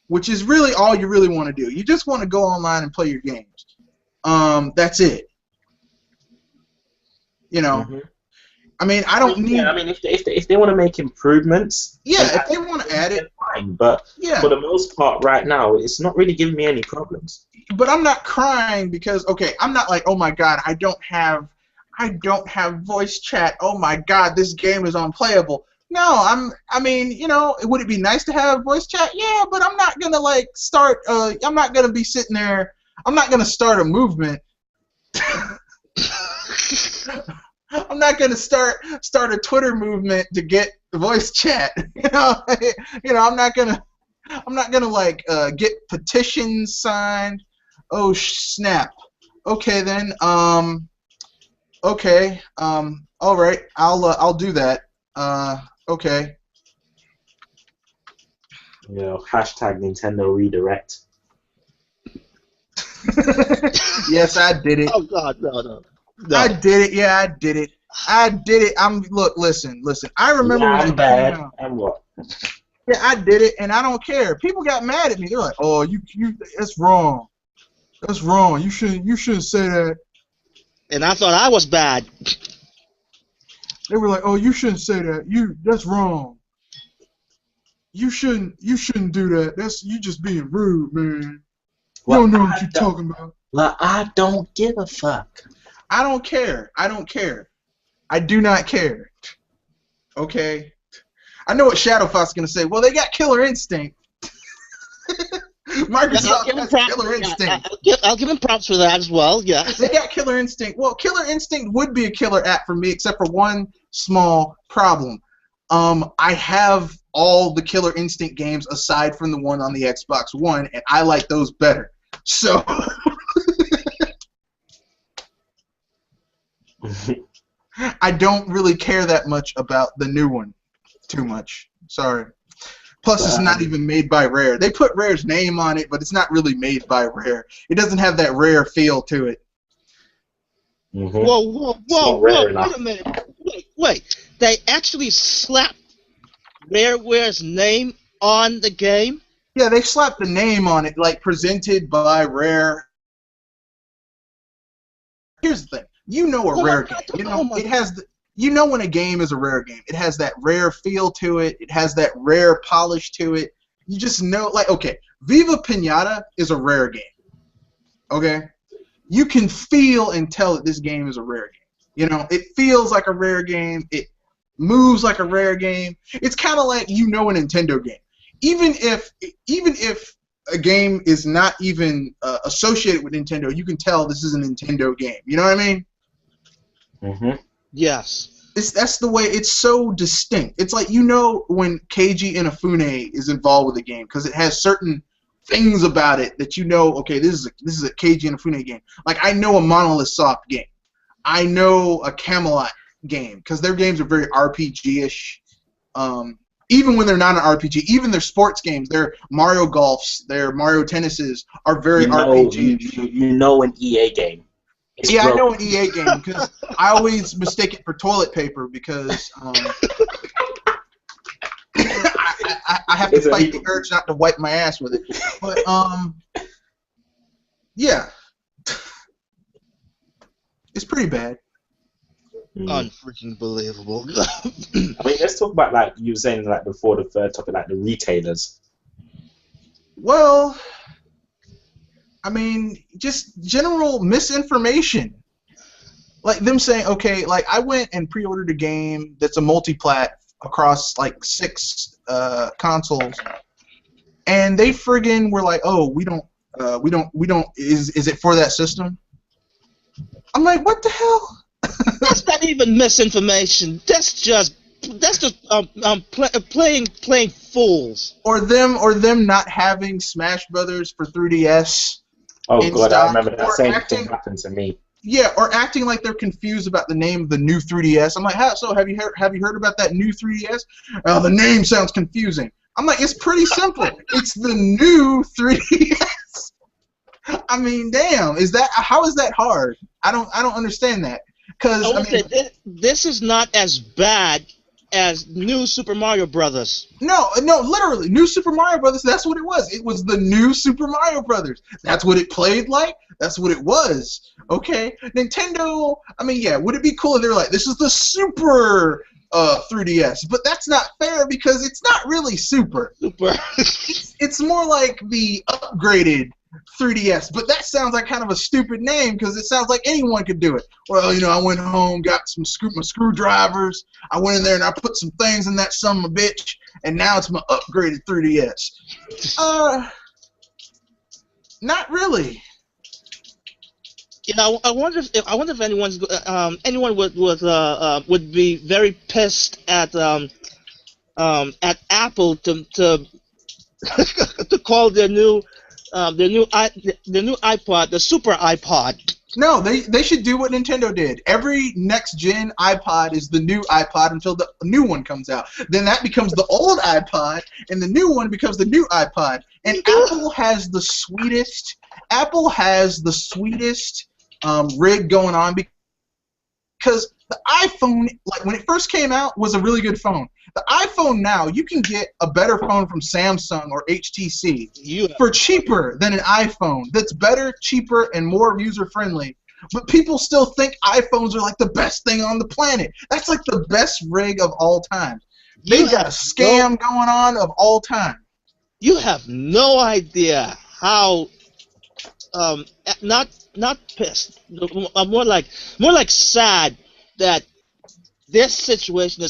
Speaker 1: which is really all you really want to do. You just want to go online and play your games. That's it. You know, I mean, I don't need.
Speaker 2: Yeah, I mean, if they want to make improvements,
Speaker 1: yeah, if they want to add it,
Speaker 2: fine. But
Speaker 1: yeah,
Speaker 2: for the most part, right now, it's not really giving me any problems.
Speaker 1: But I'm not crying because I'm not like, oh my god, I don't have voice chat. Oh my god, this game is unplayable. No, I mean, you know, would it be nice to have voice chat? Yeah, but I'm not gonna like start. I'm not gonna be sitting there. I'm not gonna start a movement. I'm not gonna start a Twitter movement to get the voice chat. You know, I'm not gonna like get petitions signed. Oh snap. Okay then. Okay. All right. I'll do that. Okay.
Speaker 2: You know, hashtag Nintendo Redirect.
Speaker 1: Yes, I did it.
Speaker 3: Oh God, no.
Speaker 1: I did it. Yeah, I did it. Look, listen. I remember when
Speaker 2: I'm
Speaker 1: it
Speaker 2: bad.
Speaker 1: came out.
Speaker 2: And what?
Speaker 1: Yeah, I did it, and I don't care. People got mad at me. They're like, "Oh, you, that's wrong. That's wrong. You shouldn't say that."
Speaker 3: And I thought I was bad.
Speaker 1: They were like, "Oh, you shouldn't say that. That's wrong. You shouldn't do that. You just being rude, man. You don't know what you're talking about."
Speaker 2: Well, I don't give a fuck.
Speaker 1: I don't care. I do not care. Okay? I know what Shadow Fox is going to say. Well, they got Killer Instinct. Microsoft has Killer Instinct.
Speaker 3: I'll give him props for that as well, yeah.
Speaker 1: They got Killer Instinct. Well, Killer Instinct would be a killer app for me, except for one small problem. I have all the Killer Instinct games aside from the one on the Xbox One, and I like those better. So... I don't really care that much about the new one. Too much. Sorry. Plus, it's not even made by Rare. They put Rare's name on it, but it's not really made by Rare. It doesn't have that Rare feel to it.
Speaker 2: Mm-hmm.
Speaker 3: Whoa, wait a minute. Wait. They actually slapped Rareware's name on the game?
Speaker 1: Yeah, they slapped the name on it, like presented by Rare. Here's the thing. You know a Rare game. You know it has the. You know when a game is a Rare game. It has that Rare feel to it. It has that Rare polish to it. You just know, like, okay, Viva Pinata is a Rare game. Okay? You can feel and tell that this game is a Rare game. You know, it feels like a Rare game. It moves like a Rare game. It's kind of like a Nintendo game. Even if a game is not even associated with Nintendo, you can tell this is a Nintendo game. You know what I mean?
Speaker 2: Mm-hmm.
Speaker 3: Yes.
Speaker 1: That's the way. It's so distinct. It's like when Keiji Inafune is involved with the game because it has certain things about it that okay, this is a Keiji Inafune game. Like I know a Monolith Soft game. I know a Camelot game because their games are very RPG-ish. Even when they're not an RPG, even their sports games, their Mario Golfs, their Mario Tennises are very RPG-ish.
Speaker 2: You know an EA game.
Speaker 1: Yeah, I know an EA game because I always mistake it for toilet paper because I have to fight the urge not to wipe my ass with it. But yeah, it's pretty bad.
Speaker 3: Unfreaking believable.
Speaker 2: I mean, let's talk about like you were saying like before the third topic, like the retailers.
Speaker 1: Well, I mean, just general misinformation. like them saying, okay, like I went and pre-ordered a game that's a multi-plat across like 6 consoles, and they friggin' were like, oh, we don't. Is it for that system? I'm like, what the hell?
Speaker 3: That's not even misinformation. That's just playing fools.
Speaker 1: Or them not having Smash Brothers for 3DS.
Speaker 2: Oh
Speaker 1: in
Speaker 2: god, I
Speaker 1: stock,
Speaker 2: remember that
Speaker 1: or
Speaker 2: same
Speaker 1: acting,
Speaker 2: thing happened to me.
Speaker 1: Yeah, or acting like they're confused about the name of the new 3DS. I'm like, so have you heard about that new 3DS? Oh, the name sounds confusing. I'm like, it's pretty simple. It's the new 3DS. I mean, damn, how is that hard? I don't understand that. Because
Speaker 3: this is not as bad as New Super Mario Brothers.
Speaker 1: No, literally, New Super Mario Brothers. That's what it was. It was the new Super Mario Brothers. That's what it played like. That's what it was. Okay, Nintendo. I mean, yeah, would it be cool if they were like, this is the Super 3DS? But that's not fair because it's not really Super. It's more like the upgraded 3DS, but that sounds like kind of a stupid name because it sounds like anyone could do it. Well, I went home, got my screwdrivers. I went in there and I put some things in that son of a bitch, and now it's my upgraded 3DS. Not really.
Speaker 3: I wonder if anyone would be very pissed at Apple to to call their new iPod the Super iPod.
Speaker 1: No, they should do what Nintendo did. Every next-gen iPod is the new iPod until the new one comes out. Then that becomes the old iPod, and the new one becomes the new iPod. And Apple has the sweetest rig going on because the iPhone, like when it first came out, was a really good phone. The iPhone now, you can get a better phone from Samsung or HTC for cheaper than an iPhone. That's better, cheaper, and more user-friendly. But people still think iPhones are like the best thing on the planet. That's like the best rig of all time. They've got a scam going on of all time.
Speaker 3: You have no idea how not pissed. More like sad that this situation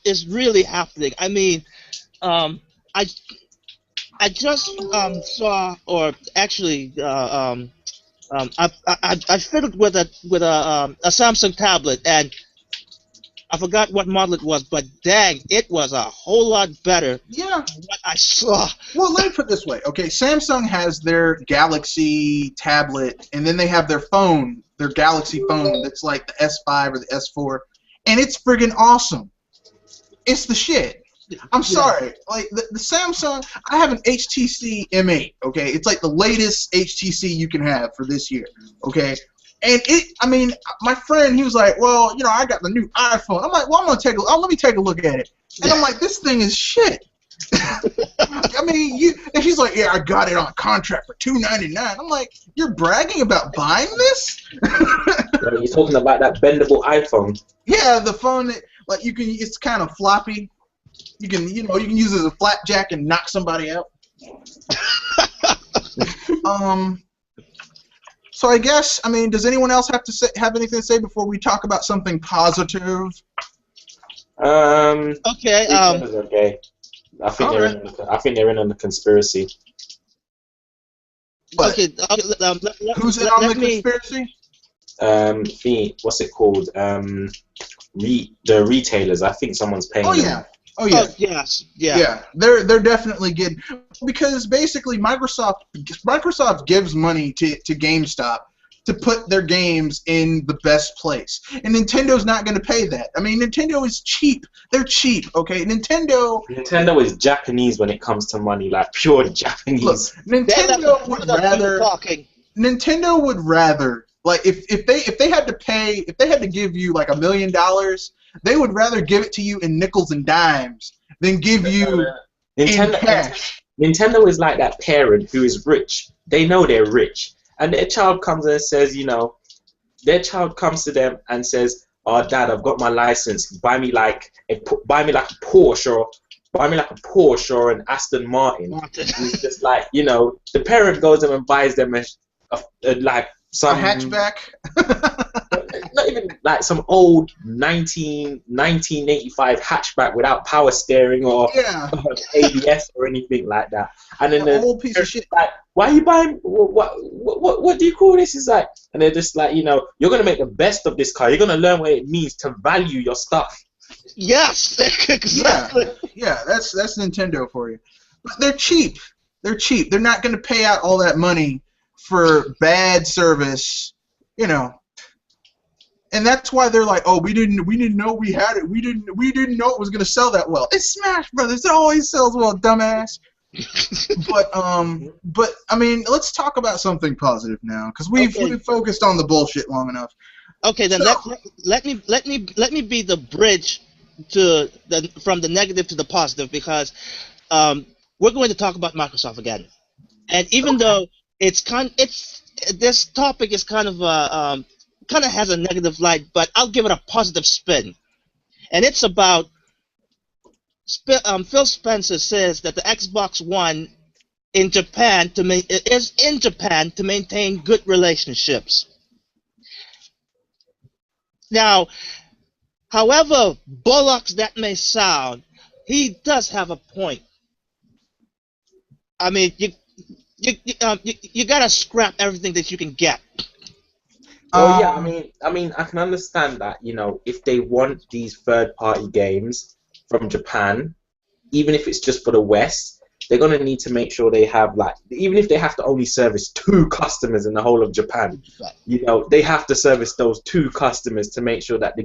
Speaker 3: is really happening. I mean, I just saw, or actually, I fiddled with a Samsung tablet, and I forgot what model it was, but dang, it was a whole lot better.
Speaker 1: Yeah.
Speaker 3: Than what I saw.
Speaker 1: Well, let me put it this way. Okay, Samsung has their Galaxy tablet, and then they have their phone, their Galaxy phone that's like the S5 or the S4. And it's friggin' awesome. It's the shit. I'm sorry. Like the Samsung, I have an HTC M8. Okay, it's like the latest HTC you can have for this year. Okay, and my friend, he was like, well, I got the new iPhone. I'm like, well, let me take a look at it. And I'm like, this thing is shit. And she's like, yeah, I got it on contract for $299. I'm like, you're bragging about buying this?
Speaker 2: You're talking about that bendable iPhone.
Speaker 1: Yeah, the phone that it's kind of floppy. You can use it as a flapjack and knock somebody out. So I guess does anyone else have anything to say before we talk about something positive?
Speaker 3: Okay.
Speaker 2: Okay. I think they're in on the conspiracy.
Speaker 1: What?
Speaker 3: Okay.
Speaker 1: Who's in on the conspiracy?
Speaker 2: What's it called? The retailers. I think someone's paying them.
Speaker 1: Oh yeah.
Speaker 3: Oh, yes. Yeah.
Speaker 1: Yeah. They're definitely getting, because basically Microsoft gives money to GameStop to put their games in the best place, and Nintendo's not going to pay that. Nintendo is cheap. They're cheap. Okay, Nintendo
Speaker 2: is Japanese when it comes to money, like pure Japanese.
Speaker 1: Look, Nintendo would rather, like, if they had to give you like $1 million, they would rather give it to you in nickels and dimes than give you in cash.
Speaker 2: Nintendo is like that parent who is rich. They know they're rich, and their child comes and says, their child comes to them and says, "Oh, Dad, I've got my license. Buy me like a Porsche, or an Aston Martin." It's just like, the parent goes and buys them a
Speaker 1: hatchback.
Speaker 2: Not even even like some old 1985 hatchback without power steering or ABS or anything like that. And then the
Speaker 1: old piece of shit.
Speaker 2: Like, why are you buying? What do you call this? Is like, and they're just like, you're gonna make the best of this car. You're gonna learn what it means to value your stuff.
Speaker 3: Yes, exactly.
Speaker 1: Yeah, that's Nintendo for you. But they're cheap. They're cheap. They're not gonna pay out all that money for bad service, And that's why they're like, oh, we didn't know we had it. We didn't know it was gonna sell that well. It's Smash Brothers. It always sells well, dumbass. but I mean, let's talk about something positive now, because we've focused on the bullshit long enough.
Speaker 3: Okay, then let me be the bridge from the negative to the positive, because we're going to talk about Microsoft again, and even though this topic is kind of has a negative light, but I'll give it a positive spin, and it's about Phil Spencer says that the Xbox One is in Japan to maintain good relationships. Now, however bollocks that may sound, he does have a point. I mean, you gotta scrap everything that you can get.
Speaker 2: Oh yeah, I mean, I can understand that. If they want these third-party games from Japan, even if it's just for the West, they're gonna need to make sure they have, like, even if they have to only service 2 customers in the whole of Japan, they have to service those 2 customers to make sure that the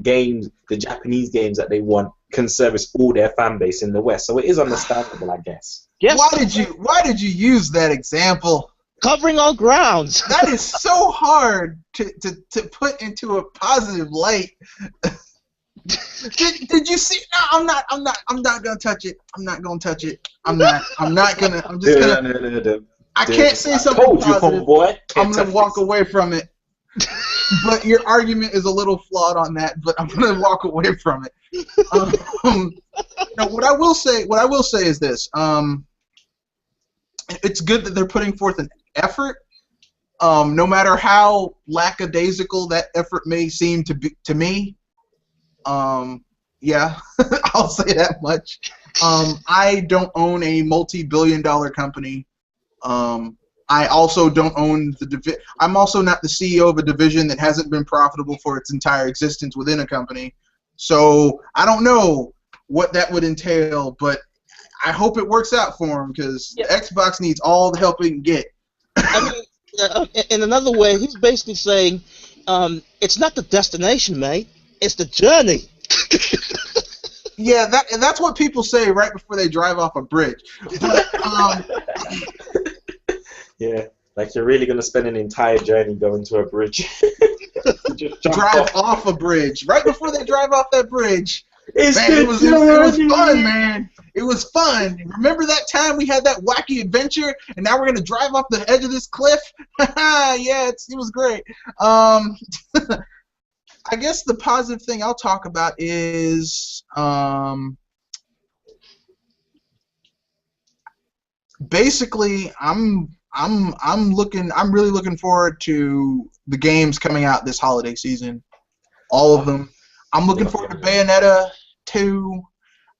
Speaker 2: Japanese games that they want, can service all their fan base in the West. So it is understandable, I guess.
Speaker 3: Yes.
Speaker 1: Why did you use that example?
Speaker 3: Covering all grounds.
Speaker 1: That is so hard to put into a positive light. Did you see? No, I'm not gonna touch it. I'm not gonna touch it. I'm just gonna. I can't say something positive. I'm gonna walk away from it. But your argument is a little flawed on that. But I'm gonna walk away from it. Now, what I will say is this. It's good that they're putting forth an effort. No matter how lackadaisical that effort may seem to be to me. Yeah, I'll say that much. I don't own a multi-billion-dollar company. I also don't own I'm also not the CEO of a division that hasn't been profitable for its entire existence within a company. So I don't know what that would entail, but I hope it works out for him, because Xbox needs all the help it can get.
Speaker 3: I mean, in another way, he's basically saying, it's not the destination, mate. It's the journey.
Speaker 1: Yeah, that's what people say right before they drive off a bridge. But,
Speaker 2: yeah, like you're really gonna spend an entire journey going to a bridge. Just
Speaker 1: drive off a bridge right before they drive off that bridge.
Speaker 2: It
Speaker 1: was fun, man. It was fun. Remember that time we had that wacky adventure, and now we're gonna drive off the edge of this cliff? Yeah, it was great. I guess the positive thing I'll talk about is basically I'm really looking forward to the games coming out this holiday season. All of them. I'm looking forward to Bayonetta 2.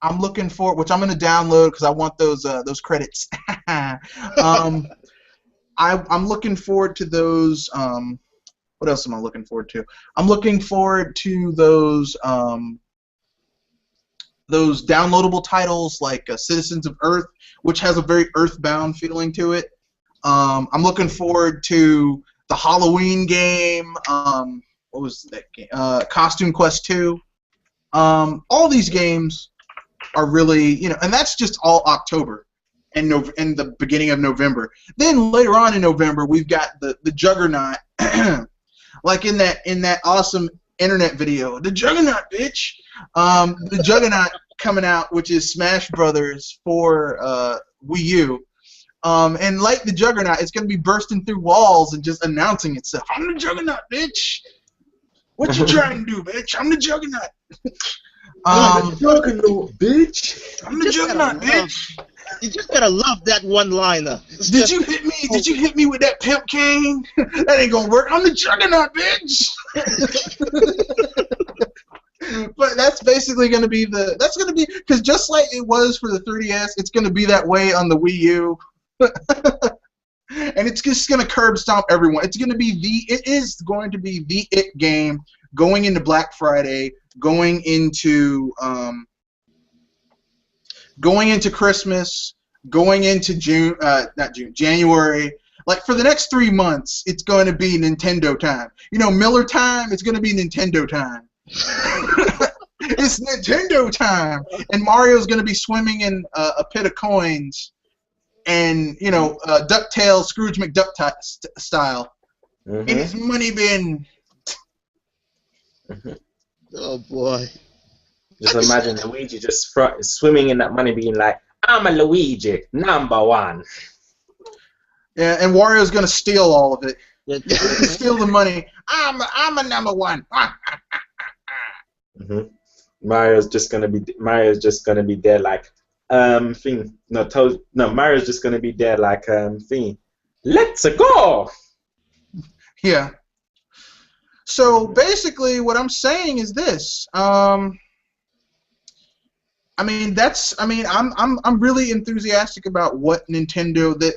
Speaker 1: I'm looking for, which I'm gonna download because I want those credits. I'm looking forward to those. What else am I looking forward to? I'm looking forward to those downloadable titles like Citizens of Earth, which has a very Earthbound feeling to it. I'm looking forward to the Halloween game. What was that game? Costume Quest 2. All these games are really, and that's just all October and the beginning of November. Then later on in November, we've got the Juggernaut, like in that awesome internet video, the Juggernaut, bitch. The Juggernaut coming out, which is Smash Brothers for Wii U. And like the Juggernaut, it's going to be bursting through walls and just announcing itself. I'm the Juggernaut, bitch. What you trying to do, bitch? I'm the Juggernaut.
Speaker 2: I'm the Juggernaut, bitch.
Speaker 1: I'm the Juggernaut, bitch.
Speaker 3: You just gotta love that one-liner.
Speaker 1: Did you hit me? Did you hit me with that pimp cane? That ain't gonna work. I'm the Juggernaut, bitch. that's basically going to be because just like it was for the 3DS, it's going to be that way on the Wii U. And it's just going to curb stomp everyone. It is going to be the it game going into Black Friday, going into Christmas, going into January. Like for the next 3 months, it's going to be Nintendo time. You know, Miller time. It's going to be Nintendo time. It's Nintendo time, and Mario's going to be swimming in a pit of coins, and you know, DuckTales, Scrooge McDuck style, in his money bin.
Speaker 3: Oh boy!
Speaker 2: Just imagine Luigi just swimming in that money, being like, "I'm a Luigi, #1."
Speaker 1: Yeah, and Wario's going to steal all of it. Steal the money. I'm a #1.
Speaker 2: Mario's just gonna be there like Mario's just gonna be there like let's go.
Speaker 1: Yeah. So basically, what I'm saying is this. I'm really enthusiastic about what Nintendo the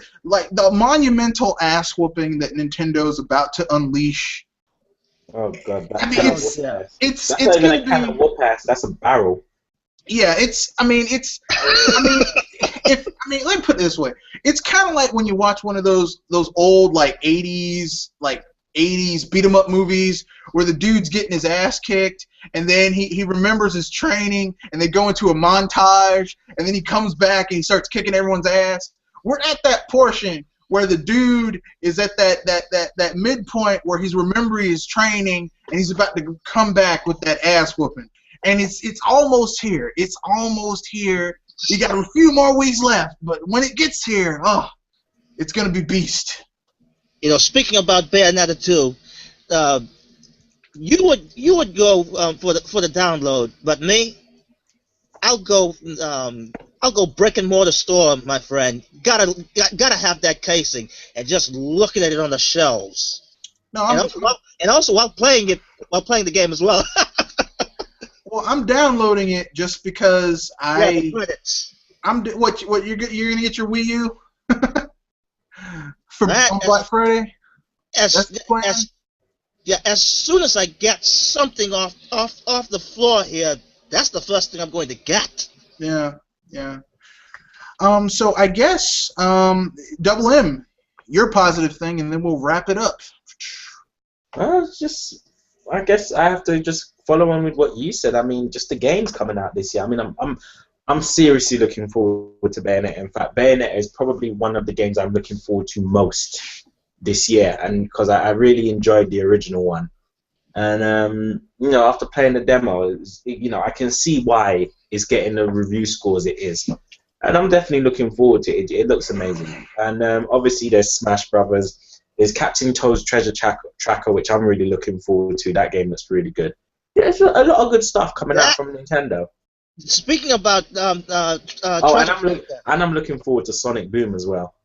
Speaker 1: monumental ass whooping that Nintendo's about to unleash.
Speaker 2: Oh god,
Speaker 1: it's
Speaker 2: not even a kind of whoop ass. That's a barrel.
Speaker 1: Yeah, let me put it this way. It's kind of like when you watch one of those old like 80s beat 'em up movies where the dude's getting his ass kicked and then he remembers his training and they go into a montage and then he comes back and he starts kicking everyone's ass. We're at that portion where the dude is at that midpoint where he's remembering his training and he's about to come back with that ass whooping. And it's almost here. It's almost here. You got a few more weeks left, but when it gets here, it's gonna be beast.
Speaker 3: You know, speaking about Bayonetta 2, you would go for the download, but me, I'll go brick and mortar store, my friend. Gotta have that casing and just looking at it on the shelves.
Speaker 1: No,
Speaker 3: and also while playing the game as well.
Speaker 1: Well, I'm downloading it just because
Speaker 3: What
Speaker 1: you're gonna get your Wii U on Black Friday?
Speaker 3: As soon as I get something off the floor here, that's the first thing I'm going to get.
Speaker 1: Yeah. So I guess Double M, your positive thing, and then we'll wrap it up.
Speaker 2: I guess I have to just follow on with what you said. I mean, just the games coming out this year. I mean, I'm seriously looking forward to Bayonetta. In fact, Bayonetta is probably one of the games I'm looking forward to most this year, and because I really enjoyed the original one. And you know, after playing the demo, I can see why it's getting the review scores it is. And I'm definitely looking forward to it. It looks amazing. And obviously there's Smash Brothers. There's Captain Toad's Treasure Tracker, which I'm really looking forward to. That game looks really good. Yeah, there's a lot of good stuff coming out from Nintendo.
Speaker 3: Speaking about
Speaker 2: and I'm looking forward to Sonic Boom as well.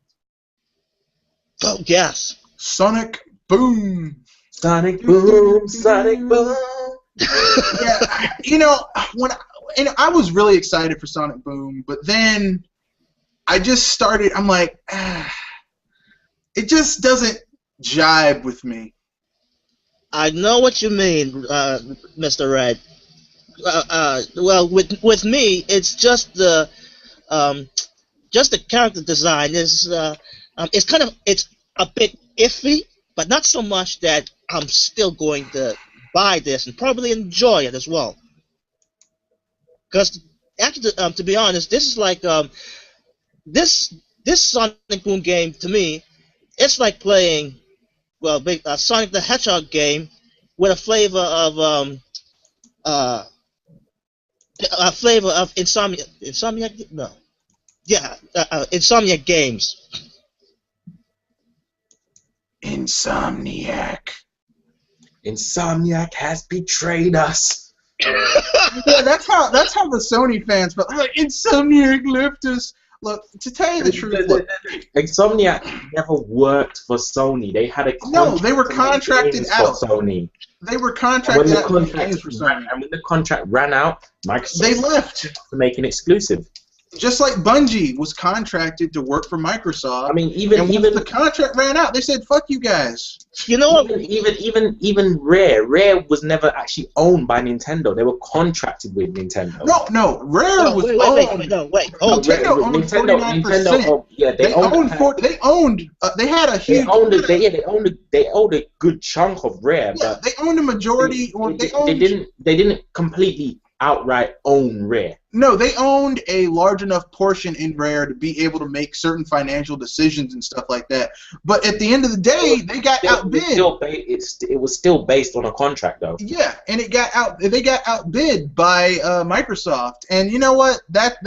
Speaker 3: Oh yes,
Speaker 1: Sonic Boom.
Speaker 2: Sonic Boom. Sonic Boom.
Speaker 1: Yeah, I was really excited for Sonic Boom, but then I just started. I'm like, it just doesn't jibe with me.
Speaker 3: I know what you mean, Mr. Red. Well, with me, it's just the character design is it's a bit iffy, but not so much that I'm still going to buy this and probably enjoy it as well. Because actually, to be honest, this is like this Sonic Boom game to me. It's like playing, Sonic the Hedgehog game with a flavor of Insomniac. No, yeah, Insomniac games.
Speaker 2: Insomniac has betrayed us.
Speaker 1: Yeah, that's how the Sony fans felt. Like, Insomniac left us. Look, to tell you the truth, look,
Speaker 2: Insomniac never worked for Sony. They had a
Speaker 1: no, they were
Speaker 2: contract to make
Speaker 1: contracted
Speaker 2: games
Speaker 1: out.
Speaker 2: for Sony.
Speaker 1: They were
Speaker 2: And
Speaker 1: contracted out to make games for Sony.
Speaker 2: when the contract ran out, Microsoft
Speaker 1: They left.
Speaker 2: to make an exclusive.
Speaker 1: Just like Bungie was contracted to work for Microsoft.
Speaker 2: I mean,
Speaker 1: and when the contract ran out, they said, "Fuck you guys."
Speaker 3: You know what?
Speaker 2: even Rare was never actually owned by Nintendo. They were contracted with Nintendo.
Speaker 1: No, Rare was
Speaker 3: Wait.
Speaker 1: Oh,
Speaker 3: Hold.
Speaker 1: Nintendo owned 49%.
Speaker 2: Nintendo, yeah, they owned.
Speaker 1: They had a huge.
Speaker 2: They owned a good chunk of Rare,
Speaker 1: Yeah,
Speaker 2: but
Speaker 1: they owned a majority.
Speaker 2: they didn't completely outright own Rare.
Speaker 1: No, they owned a large enough portion in Rare to be able to make certain financial decisions and stuff like that. But at the end of the day, they got outbid.
Speaker 2: It was still based on a contract, though.
Speaker 1: Yeah, and they got outbid by Microsoft. And you know what? But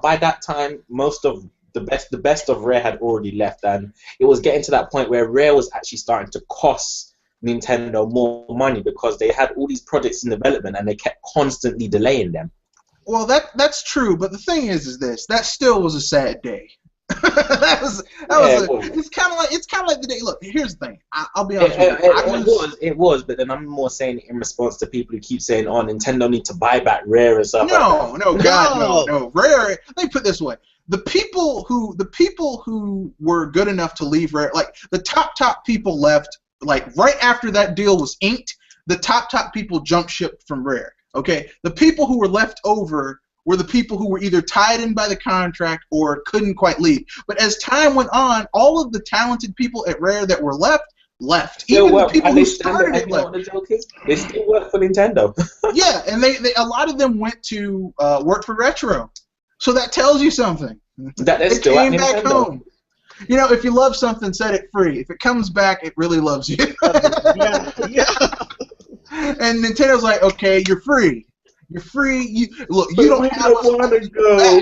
Speaker 1: by that time, most of the best of Rare had already left, and it was getting to that point where Rare was actually starting to cost Nintendo more money because they had all these projects in development and they kept constantly delaying them. Well, that's true, but the thing is this: that still was a sad day. It's kind of like the day. Look, here's the thing. I'll be honest with you.
Speaker 2: It was, but then I'm more saying it in response to people who keep saying, "Oh, Nintendo need to buy back Rare and stuff."
Speaker 1: No. Rare. Let me put it this way: the people who were good enough to leave Rare, like the top people left. Like right after that deal was inked, the top people jumped ship from Rare. Okay, the people who were left over were the people who were either tied in by the contract or couldn't quite leave. But as time went on, all of the talented people at Rare that were left. Even the people who started it left.
Speaker 2: They still work for Nintendo.
Speaker 1: Yeah, and they a lot of them went to work for Retro. So that tells you something.
Speaker 2: They
Speaker 1: still came back home. You know, if you love something, set it free. If it comes back, it really loves you.
Speaker 3: Yeah.
Speaker 1: And Nintendo's like, okay, you're free. You're free. You don't have
Speaker 2: to go.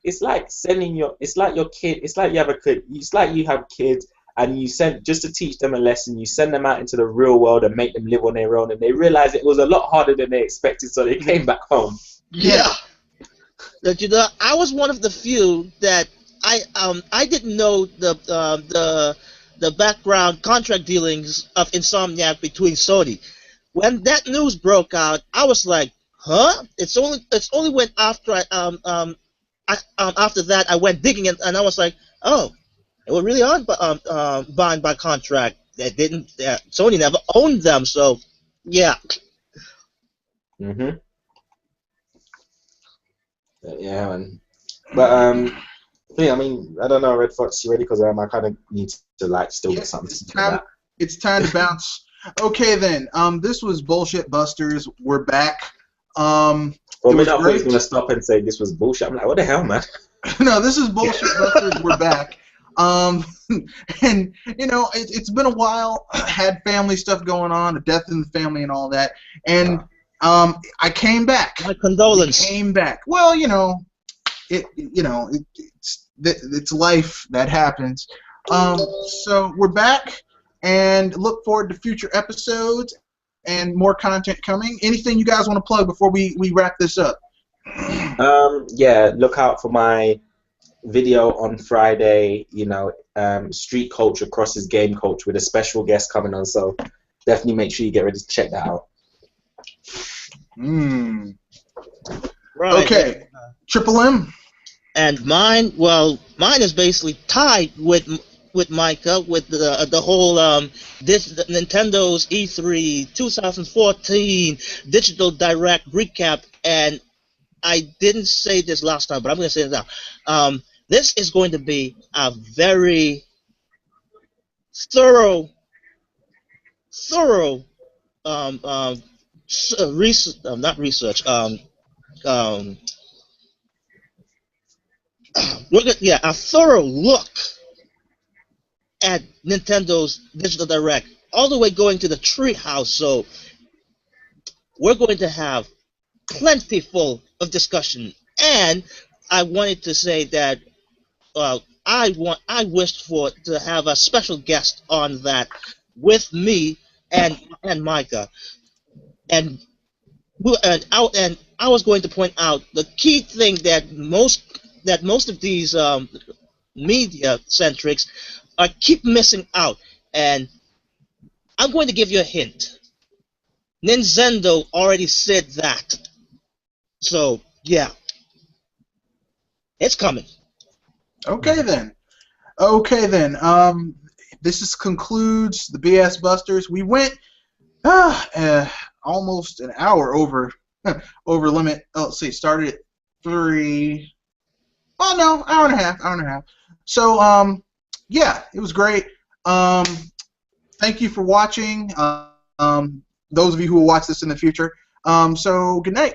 Speaker 2: It's like sending your. It's like your kid. It's like you have a kid. It's like you have kids, and you send just to teach them a lesson. You send them out into the real world and make them live on their own, and they realize it was a lot harder than they expected, so they came back home.
Speaker 1: Yeah.
Speaker 3: That I was one of the few that I didn't know the background contract dealings of Insomniac between Sony. When that news broke out, I was like, huh? It's only when after after that I went digging and I was like, oh, they were really bound by contract. That didn't Sony never owned them, so yeah.
Speaker 2: Mhm. Yeah, man. But yeah, I mean, I don't know, Red Fox, you ready? Because I kind of need to still get something to do.
Speaker 1: It's time to bounce. Okay then. This was Bullshit Busters. We're back.
Speaker 2: Well, maybe I was gonna stop and say this was bullshit. I'm like, what the hell, man?
Speaker 1: No, this is Bullshit Busters. We're back. And you know, it's been a while. Had family stuff going on, a death in the family, and all that, and. I came back.
Speaker 3: My condolences.
Speaker 1: Came back. Well, it's life that happens. So we're back, and look forward to future episodes and more content coming. Anything you guys want to plug before we wrap this up?
Speaker 2: Yeah, look out for my video on Friday. Street culture crosses game culture with a special guest coming on. So definitely make sure you get ready to check that out.
Speaker 1: Right. Okay. Triple M.
Speaker 3: And mine is basically tied with Micah with the whole Nintendo's E3 2014 Digital Direct recap. And I didn't say this last time, but I'm going to say it now. This is going to be a very thorough not research. A thorough look at Nintendo's Digital Direct, all the way going to the Treehouse. So we're going to have plentiful of discussion, and I wanted to say that I wished to have a special guest on that with me and Micah. And And I was going to point out the key thing that most of these media centrics are keep missing out, and I'm going to give you a hint. Nintendo already said that, so yeah, it's coming.
Speaker 1: Okay then. Okay then. This concludes the BS Busters. We went almost an hour over over limit. Oh, let's see. Started at 3. Oh no, hour and a half. Hour and a half. So yeah, it was great. Thank you for watching. Those of you who will watch this in the future. So good night.